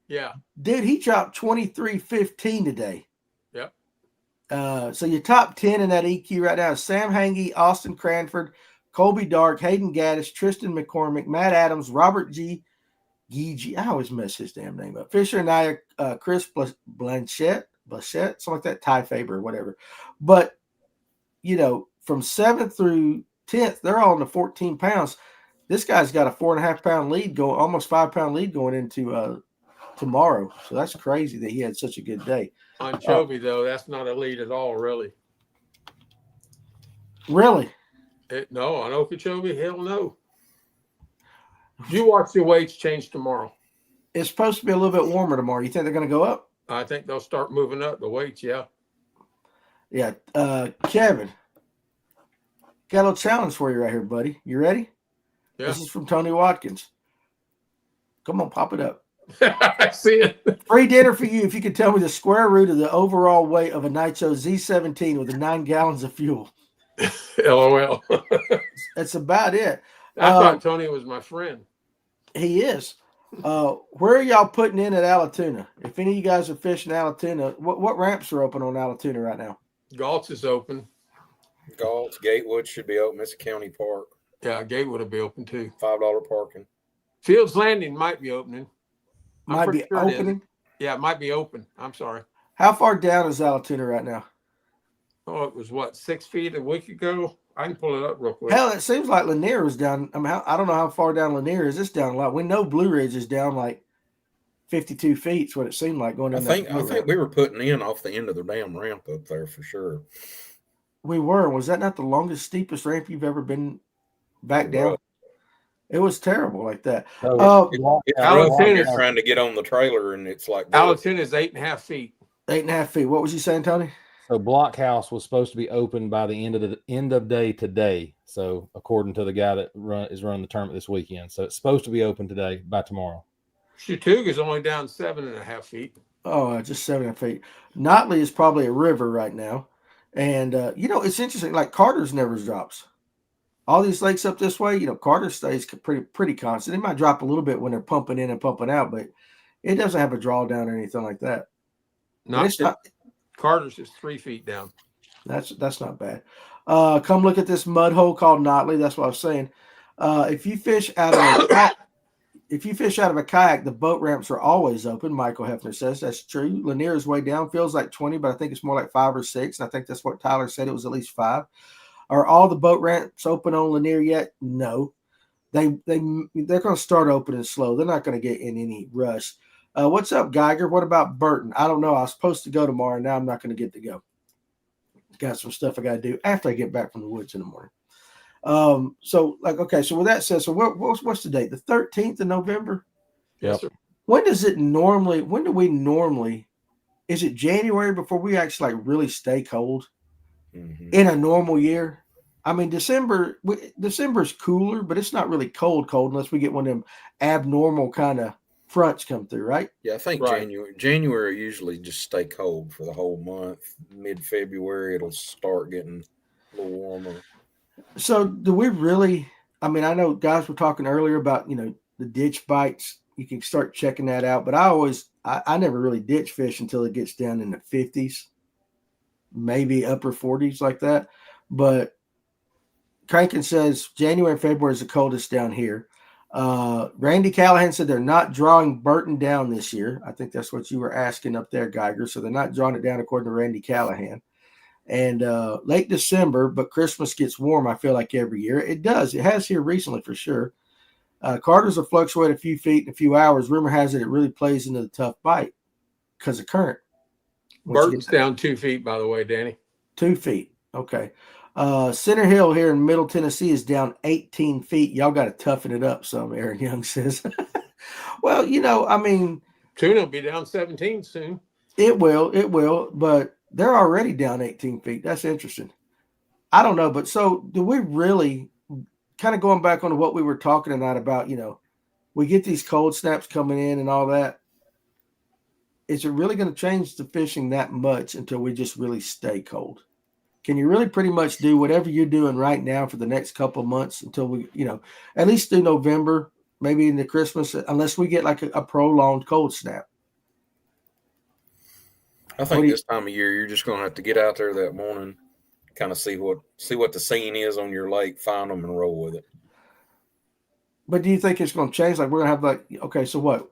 Yeah. Dude, he dropped 23.15 today. Yep. So your top 10 in that EQ right now is Sam Hangy, Austin Cranford, Colby Dark, Hayden Gaddis, Tristan McCormick, Matt Adams, Robert G. Gigi. I always mess his damn name up. Fisher and I, Chris Blanchette, something like that, Ty Faber or whatever. But, from 7th through 10th, they're all in the 14 pounds. This guy's got a 4.5 pound lead going, almost 5 pound lead going into tomorrow. So that's crazy that he had such a good day. On Chovy, though, that's not a lead at all, really. Really? No, on Okeechobee, hell no. You watch the weights change tomorrow. It's supposed to be a little bit warmer tomorrow. You think they're going to go up? I think they'll start moving up the weights, yeah. Yeah. Kevin, got a little challenge for you right here, buddy. You ready? Yeah. This is from Tony Watkins. Come on, pop it up. I see it. Free dinner for you if you can tell me the square root of the overall weight of a Nitro Z17 with 9 gallons of fuel. LOL. That's about it. I thought Tony was my friend. He is. Where are y'all putting in at Allatoona? If any of you guys are fishing Allatoona, what ramps are open on Allatoona right now? Galt's is open. Galt's, Gatewood should be open. It's a county park. Yeah, Gatewood will be open too. $5 parking. Fields Landing might be opening. Might be opening? Yeah, it might be open. I'm sorry. How far down is Allatoona right now? Oh, it was 6 feet a week ago? I can pull it up real quick. Hell, it seems like Lanier was down. I mean, I don't know how far down Lanier is. It's down a lot. We know Blue Ridge is down like 52 feet. Is what it seemed like going down. I think we were putting in off the end of the damn ramp up there for sure. We were. Was that not the longest, steepest ramp you've ever been back down? It was terrible like that. It's trying to get on the trailer, and it's like Allatoona is 8.5 feet. 8.5 feet. What was you saying, Tony? So Blockhouse was supposed to be open by the end of day today. So according to the guy that is running the tournament this weekend, so it's supposed to be open today by tomorrow. Chattooga is only down 7.5 feet. Oh, just 7.5 feet. Notley is probably a river right now, and it's interesting. Like Carter's never drops. All these lakes up this way, Carter stays pretty constant. It might drop a little bit when they're pumping in and pumping out, but it doesn't have a drawdown or anything like that. Carter's is 3 feet down. That's not bad. Come look at this mud hole called Notley. That's what I was saying. If you fish out of a kayak, the boat ramps are always open. Michael Hefner says that's true. Lanier is way down. Feels like 20, but I think it's more like 5 or 6. And I think that's what Tyler said. It was at least 5. Are all the boat ramps open on Lanier yet? No. They're going to start opening slow. They're not going to get in any rush. What's up, Geiger? What about Burton? I don't know. I was supposed to go tomorrow. Now I'm not going to get to go. Got some stuff I got to do after I get back from the woods in the morning. So with that said, so what's the date? The 13th of November? Yes, sir. When do we normally is it January before we actually like really stay cold Mm-hmm. in a normal year? I mean, December's cooler, but it's not really cold unless we get one of them abnormal kind of fronts come through, right? Yeah, I think Right. January usually just stay cold for the whole month. Mid-February, it'll start getting a little warmer. So do we really? I mean, I know guys were talking earlier about the ditch bites. You can start checking that out, but I never really ditch fish until it gets down in the 50s, maybe upper 40s like that. But Crankin says January and February is the coldest down here. Randy Callahan said they're not drawing Burton down this year. I think that's what you were asking up there, Geiger. So they're not drawing it down according to Randy Callahan. And late December, but Christmas gets warm, I feel like, every year. It does. It has here recently for sure. Carters will fluctuate a few feet in a few hours. Rumor has it really plays into the tough bite because of current. Burton's down 2 feet, by the way, Danny. 2 feet. Okay. Center Hill here in Middle Tennessee is down 18 feet. Y'all got to toughen it up some, Aaron Young says. Well, I mean. Tuna will be down 17 soon. It will, but they're already down 18 feet. That's interesting. I don't know, but so do we really, kind of going back on what we were talking tonight about, we get these cold snaps coming in and all that. Is it really going to change the fishing that much until we just really stay cold? Can you really pretty much do whatever you're doing right now for the next couple of months until we, at least through November, maybe into Christmas, unless we get like a prolonged cold snap? I think this time of year, you're just going to have to get out there that morning, kind of see what the scene is on your lake, find them, and roll with it. But do you think it's going to change? Like we're going to have okay, so what?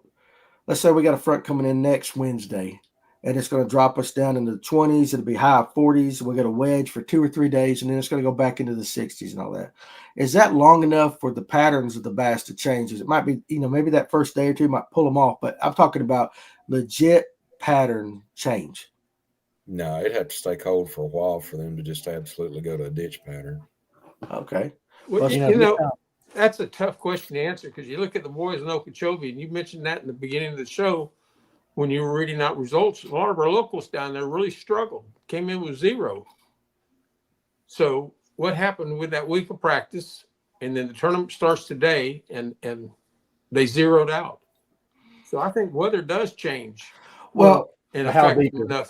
Let's say we got a front coming in next Wednesday, and it's going to drop us down into the 20s. It'll be high 40s. We got a wedge for 2 or 3 days, and then it's going to go back into the 60s and all that. Is that long enough for the patterns of the bass to change? It might be, maybe that first day or two might pull them off, but I'm talking about legit pattern change. No, it'd have to stay cold for a while for them to just absolutely go to a ditch pattern. Okay. Well, that's a tough question to answer because you look at the boys in Okeechobee, and you mentioned that in the beginning of the show when you were reading out results. A lot of our locals down there really struggled, came in with 0. So what happened with that week of practice, and then the tournament starts today, and they zeroed out. So I think weather does change. Well, and affect enough.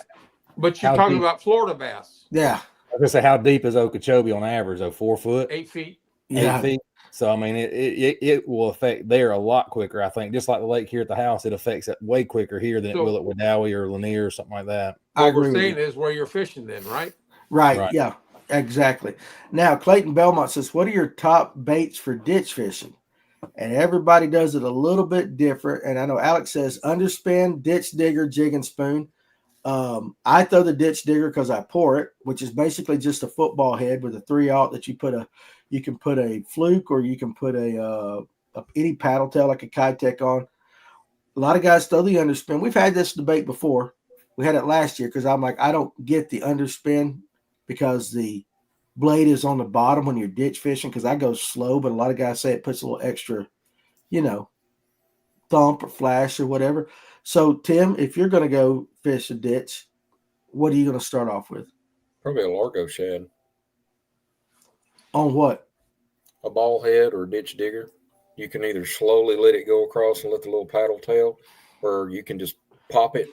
But you're talking about Florida bass. Yeah. I was gonna say, how deep is Okeechobee on average? Though 4 foot, 8 feet. 8 feet. So I mean, it will affect there a lot quicker. I think just like the lake here at the house, it affects it way quicker here than it will at Wedowee or Lanier or something like that. What we're saying is where you're fishing, then, right? Right. Yeah. Exactly. Now, Clayton Belmont says, "What are your top baits for ditch fishing?" And everybody does it a little bit different. And I know Alex says underspin, ditch digger, jig and spoon. I throw the ditch digger because I pour it, which is basically just a football head with a 3/0 that you can put a fluke, or you can put any paddle tail like a Kitech on. A lot of guys throw the underspin. We've had this debate before. We had it last year because I'm like, I don't get the underspin because the blade is on the bottom when you're ditch fishing, because I go slow, but a lot of guys say it puts a little extra, thump or flash or whatever. So, Tim, if you're going to go fish a ditch, what are you going to start off with? Probably a Largo shad. On what? A ball head or a ditch digger. You can either slowly let it go across and let the little paddle tail, or you can just pop it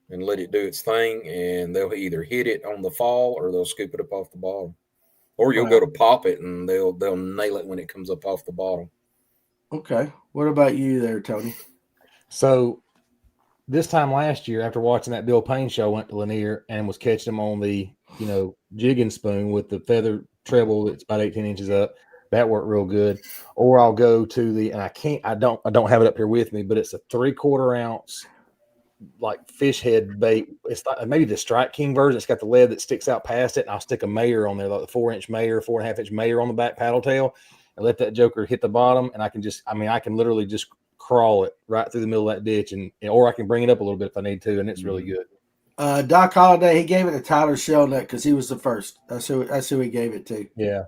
and let it do its thing, and they'll either hit it on the fall or they'll scoop it up off the bottom. Or you'll go to pop it and they'll nail it when it comes up off the bottom. Okay. What about you there, Tony? So this time last year, after watching that Bill Payne show, went to Lanier and was catching them on the, jig and spoon with the feather treble that's about 18 inches up. That worked real good. Or I'll go to I don't have it up here with me, but it's a 3/4 ounce like fish head bait. It's like maybe the Strike King version. It's got the lead that sticks out past it, and I'll stick a mayor on there, like the 4-inch mayor, 4.5-inch mayor on the back paddle tail, and let that joker hit the bottom. And I can literally just crawl it right through the middle of that ditch, or I can bring it up a little bit if I need to, and it's really good. Doc Holliday, he gave it to Tyler Shellnut because he was the first. That's who he gave it to. Yeah.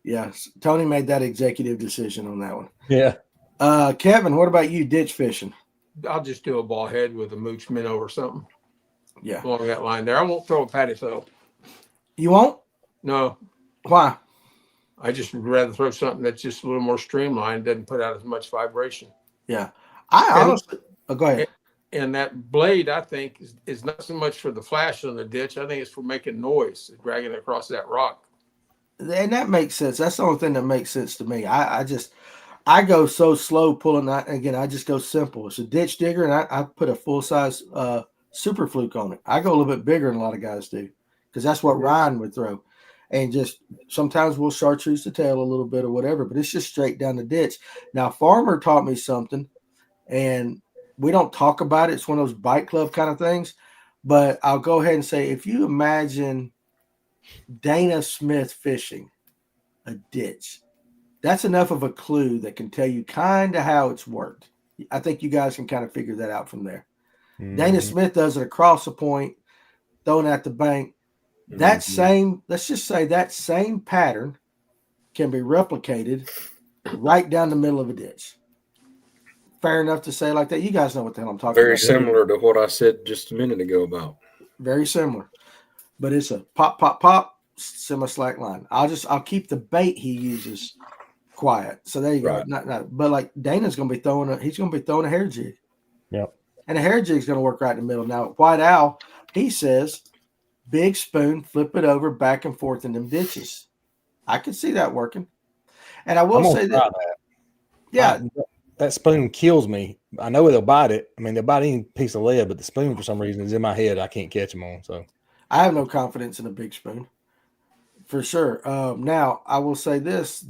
Yes. Tony made that executive decision on that one. Yeah. Kevin, what about you ditch fishing? I'll just do a ball head with a mooch minnow or something. Yeah. along that line there. I won't throw a patty though. You won't? No, Why? I just would rather throw something that's just a little more streamlined, doesn't put out as much vibration. Yeah. I And honestly, go ahead. and that blade, I think, is not so much for the flash on the ditch. I think it's for making noise, dragging it across that rock. And that makes sense. That's the only thing that makes sense to me. I go so slow pulling that. Again, I just go simple. It's a ditch digger, and I put a full size super fluke on it. I go a little bit bigger than a lot of guys do because that's what Ryan would throw. And just sometimes we'll chartreuse the tail a little bit or whatever, but it's just straight down the ditch. Now, Farmer taught me something, and we don't talk about it. It's one of those bike club kind of things. But I'll go ahead and say, if you imagine Dana Smith fishing a ditch, that's enough of a clue that can tell you kind of how it's worked. I think you guys can kind of figure that out from there. Dana Smith does it across the point, throwing at the bank. That same, let's just say that same pattern can be replicated right down the middle of a ditch. Fair enough to say like that. You guys know what the hell I'm talking Very about. similar to what I said just a minute ago about. Very similar. But it's a pop, pop, pop, semi-slack line. I'll keep the bait he uses quiet. So there you go. Not, but like Dana's going to be throwing a hair jig. Yep. And a hair jig is going to work right in the middle. Now, White Owl, he says, big spoon, flip it over, back and forth in them ditches. I can see that working. And I will say that. Yeah. That spoon kills me. I know they'll bite it. I mean, they'll bite any piece of lead, but the spoon, for some reason, is in my head. I can't catch them on. So I have no confidence in a big spoon. For sure. Now, I will say this.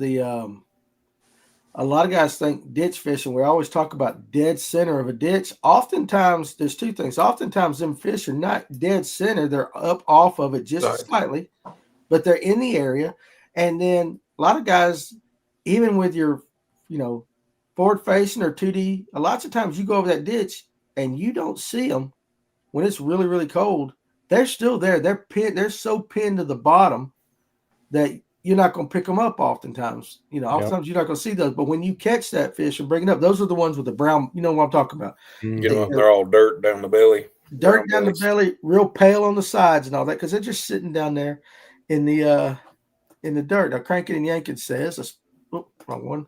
A lot of guys think ditch fishing, we always talk about dead center of a ditch. Oftentimes, there's two things. Oftentimes, them fish are not dead center. They're up off of it just slightly, but they're in the area. And then a lot of guys, even with your, forward facing or 2D, lots of times you go over that ditch and you don't see them when it's really, really cold. They're still there. They're pinned. They're so pinned to the bottom that you're not going to pick them up oftentimes. Oftentimes you're not going to see those. But when you catch that fish and bring it up, those are the ones with the brown, you know what I'm talking about. They're all dirt down the belly. Dirt down the belly, real pale on the sides and all that, because they're just sitting down there in the dirt. Now, Cranking and Yanking says, wrong one.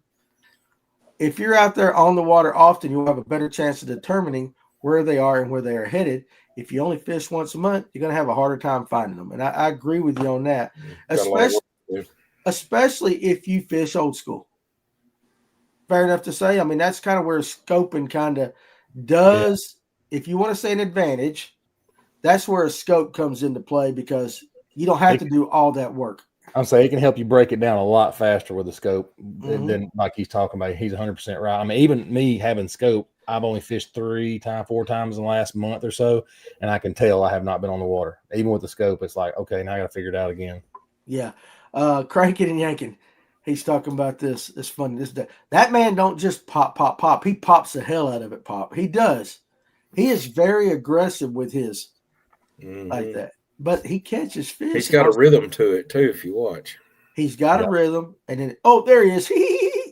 If you're out there on the water often, you'll have a better chance of determining where they are and where they are headed. If you only fish once a month, you're going to have a harder time finding them. And I agree with you on that, especially if you fish old school. Fair enough to say. I mean, that's kind of where scoping kind of does, if you want to say an advantage, that's where a scope comes into play because you don't have to do all that work. I'm saying it can help you break it down a lot faster with a scope than like he's talking about. He's 100% right. I mean, even me having scope, I've only fished 4 times in the last month or so, and I can tell I have not been on the water. Even with the scope, it's like, okay, now I got to figure it out again. Yeah. Cranking and Yanking. He's talking about this. It's funny. That man don't just pop, pop, pop. He pops the hell out of it, pop. He does. He is very aggressive with his like that. But he catches fish. He's got a rhythm to it, too, if you watch. He's got a rhythm. And then, there he is.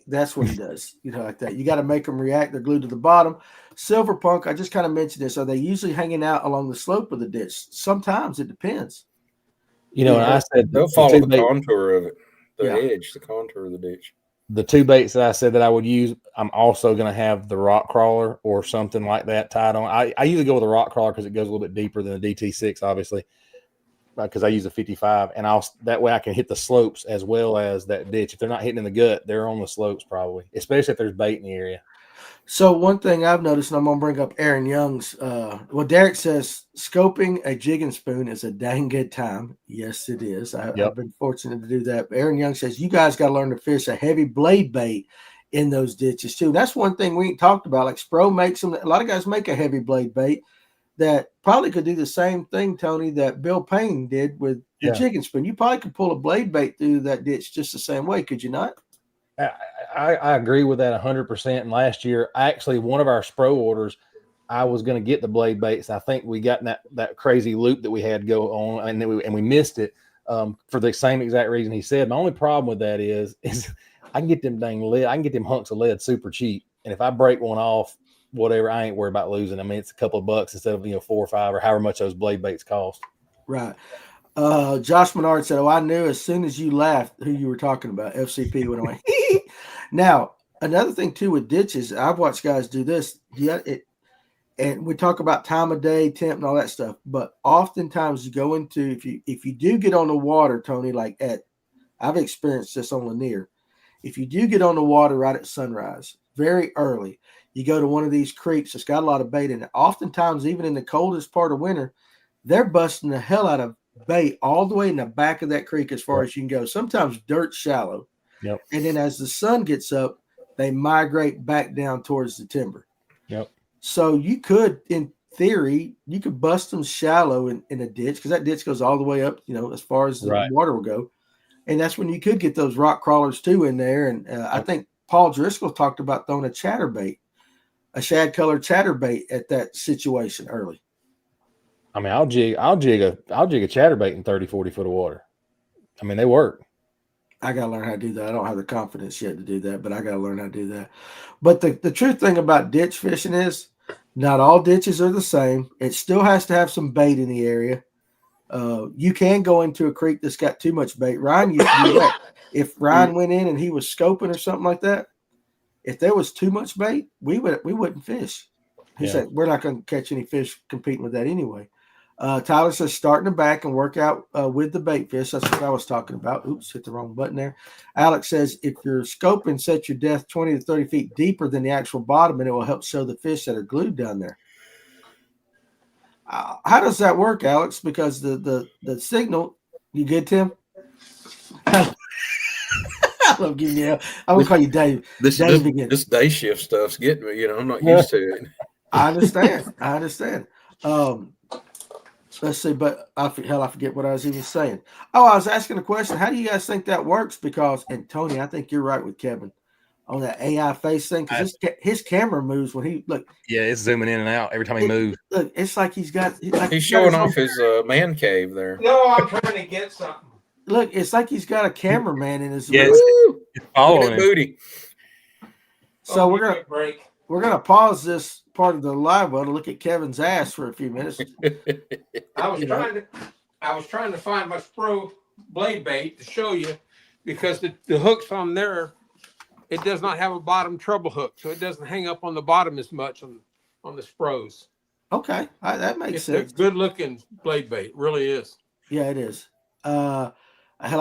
That's what he does. Like that. You got to make them react. They're glued to the bottom. Silver punk, I just kind of mentioned this. Are they usually hanging out along the slope of the ditch? Sometimes it depends. And I said they'll follow the contour of it, edge, the contour of the ditch. The two baits that I said that I would use, I'm also going to have the rock crawler or something like that tied on. I usually go with a rock crawler because it goes a little bit deeper than the DT6, obviously, because I use a 55, and that way I can hit the slopes as well as that ditch. If they're not hitting in the gut, they're on the slopes probably, especially if there's bait in the area. So one thing I've noticed, and I'm going to bring up Aaron Young's, Derek says, scoping a jig and spoon is a dang good time. Yes, it is. I've been fortunate to do that. Aaron Young says, you guys got to learn to fish a heavy blade bait in those ditches too. That's one thing we ain't talked about. Like Spro makes them. A lot of guys make a heavy blade bait that probably could do the same thing, Tony, that Bill Payne did with the jig and spoon. You probably could pull a blade bait through that ditch just the same way, could you not? I agree with that 100%. And last year, actually, one of our Spro orders, I was going to get the blade baits. I think we got in that crazy loop that we had go on, and we missed it for the same exact reason he said. My only problem with that is I can get them dang lead. I can get them hunks of lead super cheap, and if I break one off, whatever. I ain't worried about losing. I mean, it's a couple of bucks instead of, $4 or $5 or however much those blade baits cost. Right. Josh Menard said, "Oh, I knew as soon as you laughed who you were talking about." FCP went away. Now, another thing too with ditches, I've watched guys do this. And we talk about time of day, temp, and all that stuff. But oftentimes you go into if you do get on the water, Tony, I've experienced this on Lanier. If you do get on the water right at sunrise, very early, you go to one of these creeks that's got a lot of bait in it. Oftentimes, even in the coldest part of winter, they're busting the hell out of bait all the way in the back of that creek as far as you can go. Sometimes dirt shallow. Yep. And then as the sun gets up, they migrate back down towards the timber. Yep. So you could, in theory, you could bust them shallow in a ditch because that ditch goes all the way up, as far as the water will go. And that's when you could get those rock crawlers too in there. And I think Paul Driscoll talked about throwing a chatterbait, a shad colored chatterbait at that situation early. I mean, I'll jig a chatterbait in 30, 40 foot of water. I mean, they work. I got to learn how to do that. I don't have the confidence yet to do that, but I got to learn how to do that. But the true thing about ditch fishing is not all ditches are the same. It still has to have some bait in the area. You can go into a creek that's got too much bait. Ryan used to do that. If Ryan went in and he was scoping or something like that, if there was too much bait, we wouldn't fish. He said, we're not going to catch any fish competing with that anyway. Tyler says, start in the back and work out with the bait fish. That's what I was talking about. Oops, hit the wrong button there. Alex says, if you're scoping, set your depth 20 to 30 feet deeper than the actual bottom, and it will help show the fish that are glued down there. How does that work, Alex? Because the signal, you good, Tim? I love giving you. I'm gonna call you Dave. This day shift stuff's getting me. I'm not used to it. I understand. Let's see, but I forget what I was even saying. Oh, I was asking a question. How do you guys think that works? Because, and Tony, I think you're right with Kevin on that AI face thing, because his camera moves when he look. Yeah, it's zooming in and out every time he moves. Look, it's like he's showing off his man cave there. No, I'm trying to get something. Look, it's like he's got a cameraman in his it's following booty. So we're gonna pause this part of the live well to look at Kevin's ass for a few minutes. I was trying to find my Spro blade bait to show you, because the hooks on there, it does not have a bottom treble hook, so it doesn't hang up on the bottom as much on the Spros. Okay, that makes sense. It's a good looking blade bait, really is. Yeah, it is. I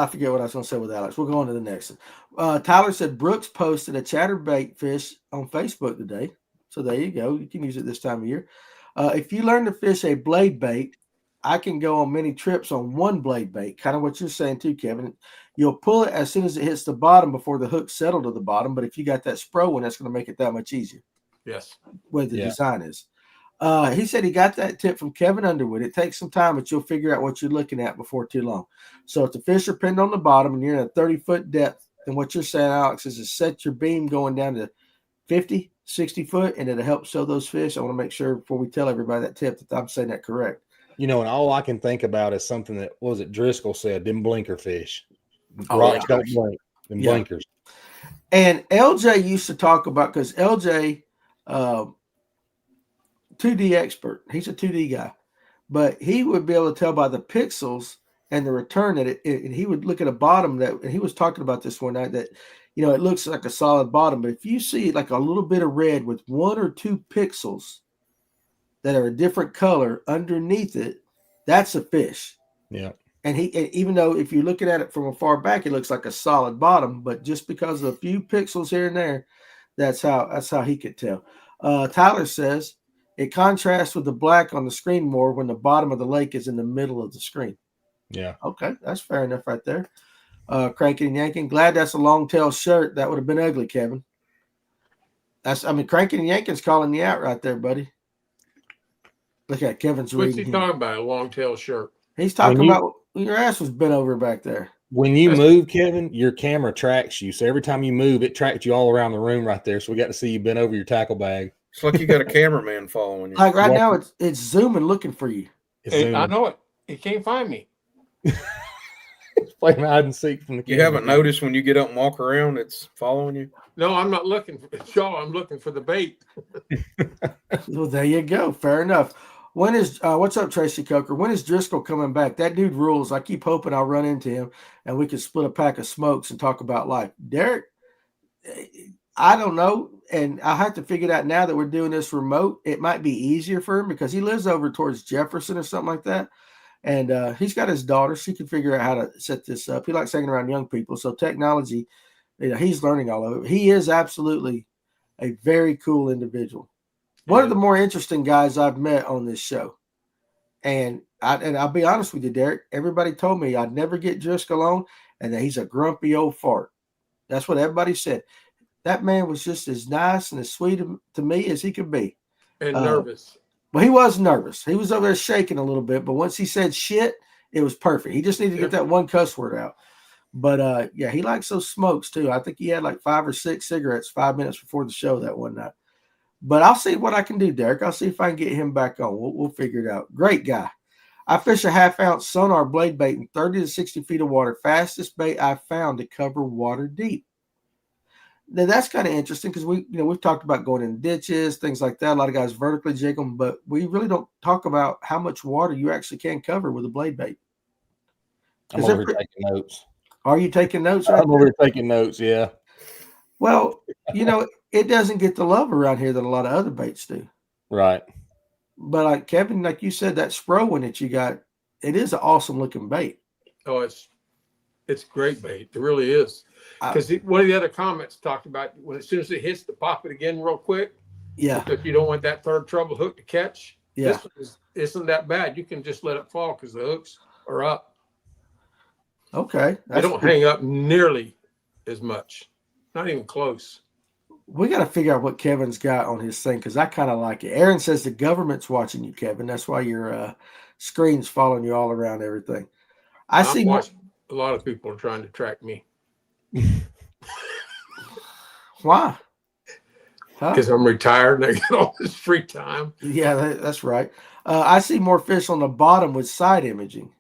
forget what I was going to say with Alex. We'll go on to the next one. Tyler said Brooks posted a chatterbait fish on Facebook today. So there you go. You can use it this time of year. If you learn to fish a blade bait, I can go on many trips on one blade bait. Kind of what you're saying too, Kevin. You'll pull it as soon as it hits the bottom before the hook settle to the bottom. But if you got that Spro one, that's going to make it that much easier. Yes. Where the design is. He said he got that tip from Kevin Underwood. It takes some time, but you'll figure out what you're looking at before too long. So if the fish are pinned on the bottom and you're in a 30-foot depth, then what you're saying, Alex, is to set your beam going down to 50, 60 foot, and it'll help show those fish. I want to make sure before we tell everybody that tip that I'm saying that correct. And all I can think about is something that, what was it, Driscoll said, them blinker fish. Rocks don't blink, them blinkers. And LJ used to talk about, because LJ, 2D expert. He's a 2D guy, but he would be able to tell by the pixels and the return that and he would look at a bottom and he was talking about this one night that, it looks like a solid bottom, but if you see like a little bit of red with 1 or 2 pixels that are a different color underneath it, that's a fish. Yeah. And even though if you're looking at it from afar back, it looks like a solid bottom, but just because of a few pixels here and there, that's how he could tell. Tyler says, it contrasts with the black on the screen more when the bottom of the lake is in the middle of the screen. Yeah. Okay. That's fair enough right there. Cranking and yanking. Glad that's a long tail shirt. That would have been ugly, Kevin. Cranking and yanking's calling you out right there, buddy. Look at Kevin's reading. What's he talking about? A long tail shirt. He's talking about your ass was bent over back there. When you move, Kevin, your camera tracks you. So every time you move, it tracks you all around the room right there. So we got to see you bent over your tackle bag. It's like you got a cameraman following you. Like right now, it's zooming, looking for you. I know it. He can't find me. playing hide and seek from the You haven't noticed when you get up and walk around, it's following you? No, I'm not looking for Shaw. I'm looking for the bait. Well, there you go. Fair enough. When is what's up, Tracy Coker? When is Driscoll coming back? That dude rules. I keep hoping I'll run into him and we can split a pack of smokes and talk about life. Derek, I don't know. And I have to figure it out now that we're doing this remote. It might be easier for him because he lives over towards Jefferson or something like that. And he's got his daughter. She can figure out how to set this up. He likes hanging around young people. So technology, he's learning all of it. He is absolutely a very cool individual. One of the more interesting guys I've met on this show. And I'll be honest with you, Derek, everybody told me I'd never get Driscoll on and that he's a grumpy old fart. That's what everybody said. That man was just as nice and as sweet to me as he could be. And nervous. Well, he was nervous. He was over there shaking a little bit, but once he said shit, it was perfect. He just needed to get that one cuss word out. But yeah, he likes those smokes too. I think he had like 5 or 6 cigarettes 5 minutes before the show that one night. But I'll see what I can do, Derek. I'll see if I can get him back on. We'll figure it out. Great guy. I fish a half-ounce sonar blade bait in 30 to 60 feet of water. Fastest bait I've found to cover water deep. Now that's kind of interesting because we've talked about going in ditches, things like that. A lot of guys vertically jig them, but we really don't talk about how much water you actually can cover with a blade bait. I'm over here taking notes. Are you taking notes? I'm over here taking notes, yeah. Well, it doesn't get the love around here that a lot of other baits do. Right. But like Kevin, like you said, that Spro one that you got, it is an awesome looking bait. Oh, it's great bait. It really is. Because one of the other comments talked about when as soon as it hits, to pop it again real quick. Yeah. Because you don't want that third treble hook to catch. Yeah. This isn't that bad. You can just let it fall because the hooks are up. Okay. They don't hang up nearly as much. Not even close. We got to figure out what Kevin's got on his thing because I kind of like it. Aaron says the government's watching you, Kevin. That's why your screen's following you all around everything. I see a lot of people are trying to track me. Why? Because I'm retired and I got all this free time. Yeah, that's right. I see more fish on the bottom with side imaging.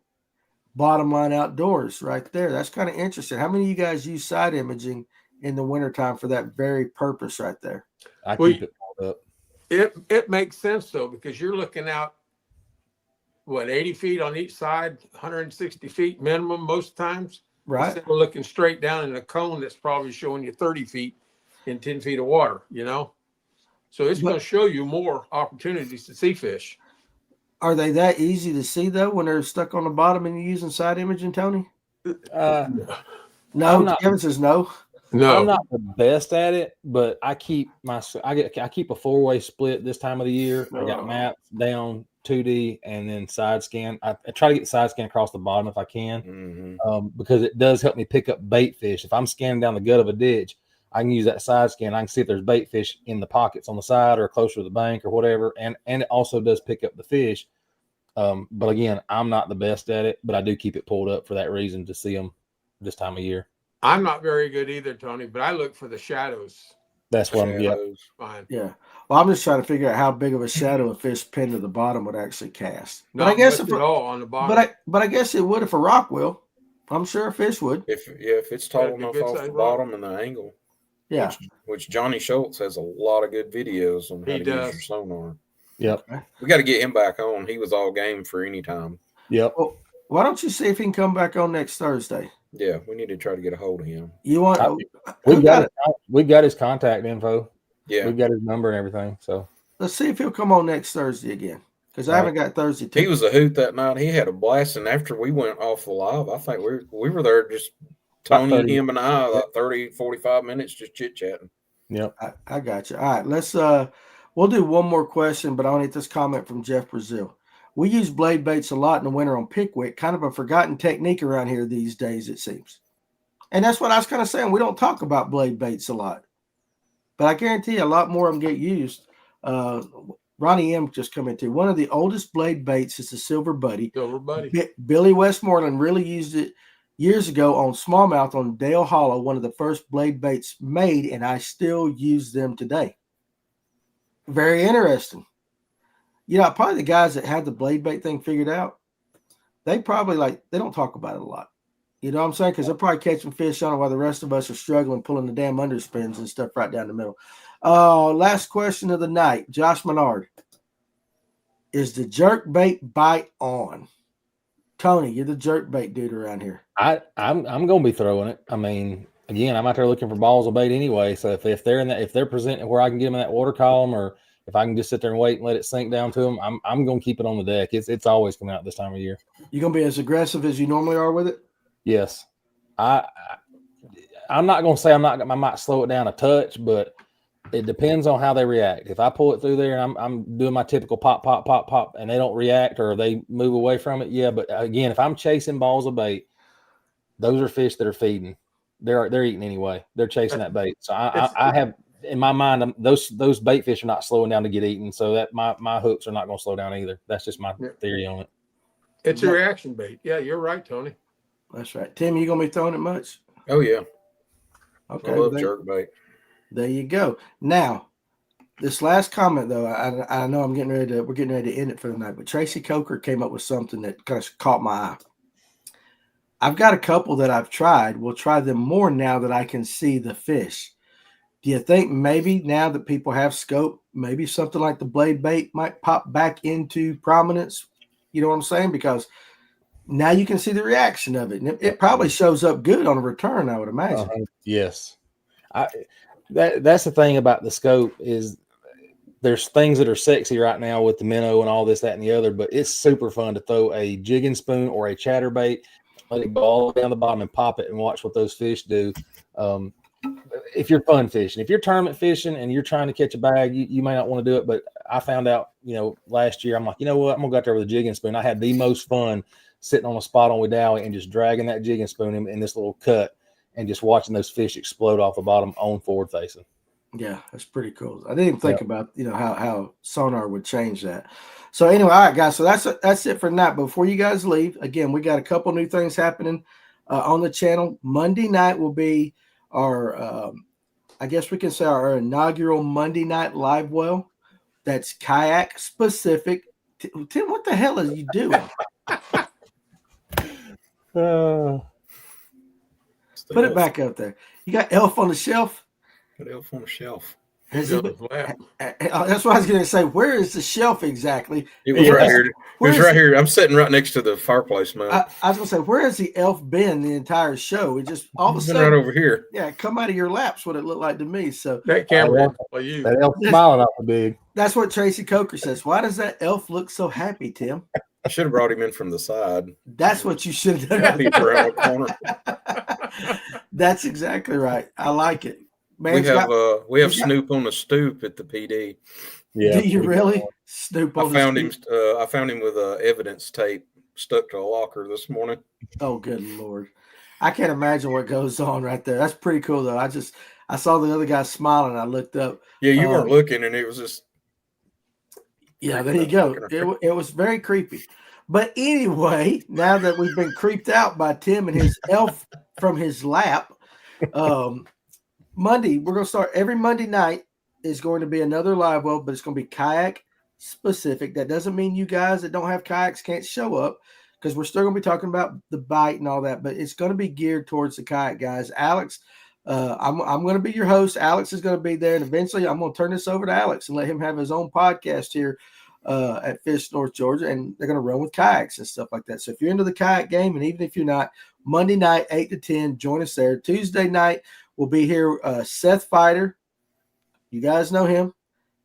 Bottom line outdoors right there. That's kind of interesting. How many of you guys use side imaging in the wintertime for that very purpose right there? I keep it pulled up. It makes sense though, because you're looking out 80 feet on each side, 160 feet minimum most times. Right. Instead of looking straight down in a cone that's probably showing you 30 feet in 10 feet of water, So it's going to show you more opportunities to see fish. Are they that easy to see though when they're stuck on the bottom and you're using side imaging, Tony? No, Kevin says no. No, I'm not the best at it, but I keep I keep a 4-way split this time of the year. I got maps down 2D and then side scan. I try to get the side scan across the bottom if I can, because it does help me pick up bait fish. If I'm scanning down the gut of a ditch, I can use that side scan. I can see if there's bait fish in the pockets on the side or closer to the bank or whatever, and it also does pick up the fish. But again, I'm not the best at it, but I do keep it pulled up for that reason to see them this time of year. I'm not very good either, Tony, but I look for the shadows. That's what I'm fine. Yeah. Well, I'm just trying to figure out how big of a shadow a fish pinned to the bottom would actually cast. Not but I guess at all on the bottom. But I guess it would if a rock will. I'm sure a fish would. If it's tall enough off the bottom and the angle. Yeah. Which Johnny Schultz has a lot of good videos on how to use your sonar. Yep. We got to get him back on. He was all game for any time. Yep. Well, why don't you see if he can come back on next Thursday? Yeah, we need to try to get a hold of him. You want? We've got his contact info. Yeah, we've got his number and everything. So let's see if he'll come on next Thursday again because I haven't got Thursday. He was a hoot that night. He had a blast, and after we went off the live, I think we were there just Tony, him, and I, like 30, 45 minutes just chit chatting. Yep, I got you. All right, let's we'll do one more question, but I'll need this comment from Jeff Brazil. We use blade baits a lot in the winter on Pickwick, kind of a forgotten technique around here these days, it seems. And that's what I was kind of saying. We don't talk about blade baits a lot. But I guarantee you a lot more of them get used. Ronnie M. just come into one of the oldest blade baits is the Silver Buddy. Silver Buddy. Billy Westmoreland really used it years ago on smallmouth on Dale Hollow, one of the first blade baits made, and I still use them today. Very interesting. Probably the guys that had the blade bait thing figured out, they probably they don't talk about it a lot. You know what I'm saying? Because they're probably catching fish on it while the rest of us are struggling pulling the damn underspins and stuff right down the middle. Last question of the night. Josh Menard. Is the jerk bait bite on? Tony, you're the jerk bait dude around here. I'm gonna be throwing it. I mean, again, I'm out there looking for balls of bait anyway. So if they're presenting where I can get them in that water column, or if I can just sit there and wait and let it sink down to them, I'm gonna keep it on the deck. It's always coming out this time of year. You gonna be as aggressive as you normally are with it? Yes, I'm not gonna say I might slow it down a touch, but it depends on how they react. If I pull it through there and I'm doing my typical pop, pop, pop, pop, and they don't react or they move away from it, yeah. But again, if I'm chasing balls of bait, those are fish that are feeding. They're eating anyway. They're chasing that bait. So I have in my mind those bait fish are not slowing down to get eaten. So that my hooks are not going to slow down either. That's just my theory on it. It's a reaction bait. Yeah, you're right, Tony. That's right. Tim, you gonna be throwing it much? Oh yeah. Okay. I love jerk bait. There you go. Now, this last comment though, I know we're getting ready to end it for the night, but Tracy Coker came up with something that kind of caught my eye. I've got a couple that I've tried. We'll try them more now that I can see the fish. Do you think maybe now that people have scope, maybe something like the blade bait might pop back into prominence? You know what I'm saying? Because now you can see the reaction of it. And it probably shows up good on a return, I would imagine. Yes. That's the thing about the scope is there's things that are sexy right now with the minnow and all this, that, and the other, but it's super fun to throw a jigging spoon or a chatterbait, let it go all down the bottom and pop it and watch what those fish do. If you're fun fishing, if you're tournament fishing and you're trying to catch a bag, you may not want to do it. But I found out, last year, I'm like, you know what? I'm going to go out there with a jigging spoon. I had the most fun sitting on a spot on Wedowee and just dragging that jigging spoon in this little cut and just watching those fish explode off the bottom on forward facing. Yeah, that's pretty cool. I didn't even think about, how sonar would change that. So anyway, all right, guys. So that's it for tonight. But before you guys leave, again, we got a couple new things happening on the channel. Monday night will be our, I guess we can say our inaugural Monday night live well. That's kayak specific. Tim, what the hell are you doing? Put it back up there. You got Elf on the Shelf? Got Elf on the Shelf. That's what I was going to say. Where is the shelf exactly? It was right here. It was right here. I'm sitting right next to the fireplace, man. I was going to say, where has the elf been the entire show? It just all of a sudden right over here. Yeah, come out of your lap's what it looked like to me. So that camera for you. That elf smiling off the big. That's what Tracy Coker says. Why does that elf look so happy, Tim? I should have brought him in from the side. That's what you should have done. Around the corner. That's exactly right. I like it. Man, we have Snoop on the stoop at the PD. Yeah. Do you really? Snoop on I found him with evidence tape stuck to a locker this morning. Oh, good Lord. I can't imagine what goes on right there. That's pretty cool though. I saw the other guy smiling. I looked up. Yeah, you weren't looking and it was just. Yeah, there you go. It was very creepy. But anyway, now that we've been creeped out by Tim and his elf from his lap, Monday, we're going to start every Monday night is going to be another live well, but it's going to be kayak specific. That doesn't mean you guys that don't have kayaks can't show up because we're still going to be talking about the bite and all that, but it's going to be geared towards the kayak guys. Alex, I'm going to be your host. Alex is going to be there, and eventually I'm going to turn this over to Alex and let him have his own podcast here at Fish North Georgia, and they're going to run with kayaks and stuff like that. So if you're into the kayak game, and even if you're not, Monday night, 8 to 10, join us there. Tuesday night, we'll be here. Seth Fighter, you guys know him.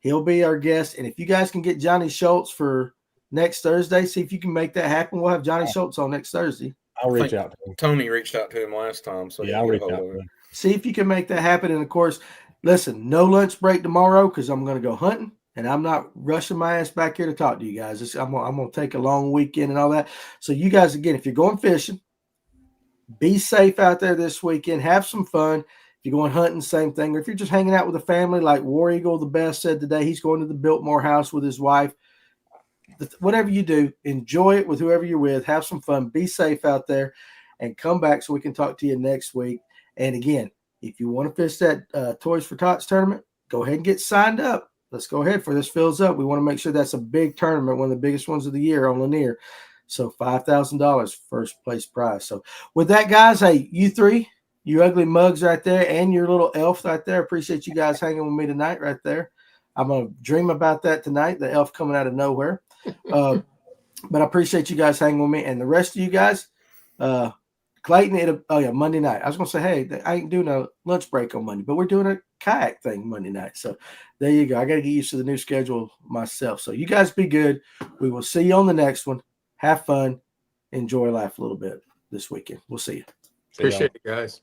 He'll be our guest. And if you guys can get Johnny Schultz for next Thursday, see if you can make that happen. We'll have Johnny Schultz on next Thursday. I'll reach out to him. Tony reached out to him last time. So yeah, I'll reach out to him. See if you can make that happen. And, of course, listen, no lunch break tomorrow because I'm going to go hunting. And I'm not rushing my ass back here to talk to you guys. I'm going to take a long weekend and all that. So you guys, again, if you're going fishing, be safe out there this weekend. Have some fun. If you're going hunting, same thing. Or if you're just hanging out with a family, like War Eagle the Best said today, he's going to the Biltmore house with his wife. Whatever you do, enjoy it with whoever you're with. Have some fun. Be safe out there. And come back so we can talk to you next week. And, again, if you want to fish that Toys for Tots tournament, go ahead and get signed up. Let's go ahead for this fills up. We want to make sure that's a big tournament, one of the biggest ones of the year on Lanier. So $5,000 first place prize. So with that, guys, hey, you three, you ugly mugs right there, and your little elf right there. Appreciate you guys hanging with me tonight right there. I'm going to dream about that tonight, the elf coming out of nowhere. But I appreciate you guys hanging with me. And the rest of you guys, Clayton, Monday night. I was going to say, hey, I ain't doing a lunch break on Monday, but we're doing a kayak thing Monday night. So there you go. I got to get used to the new schedule myself. So you guys be good. We will see you on the next one. Have fun. Enjoy life a little bit this weekend. We'll see you. Appreciate it, guys.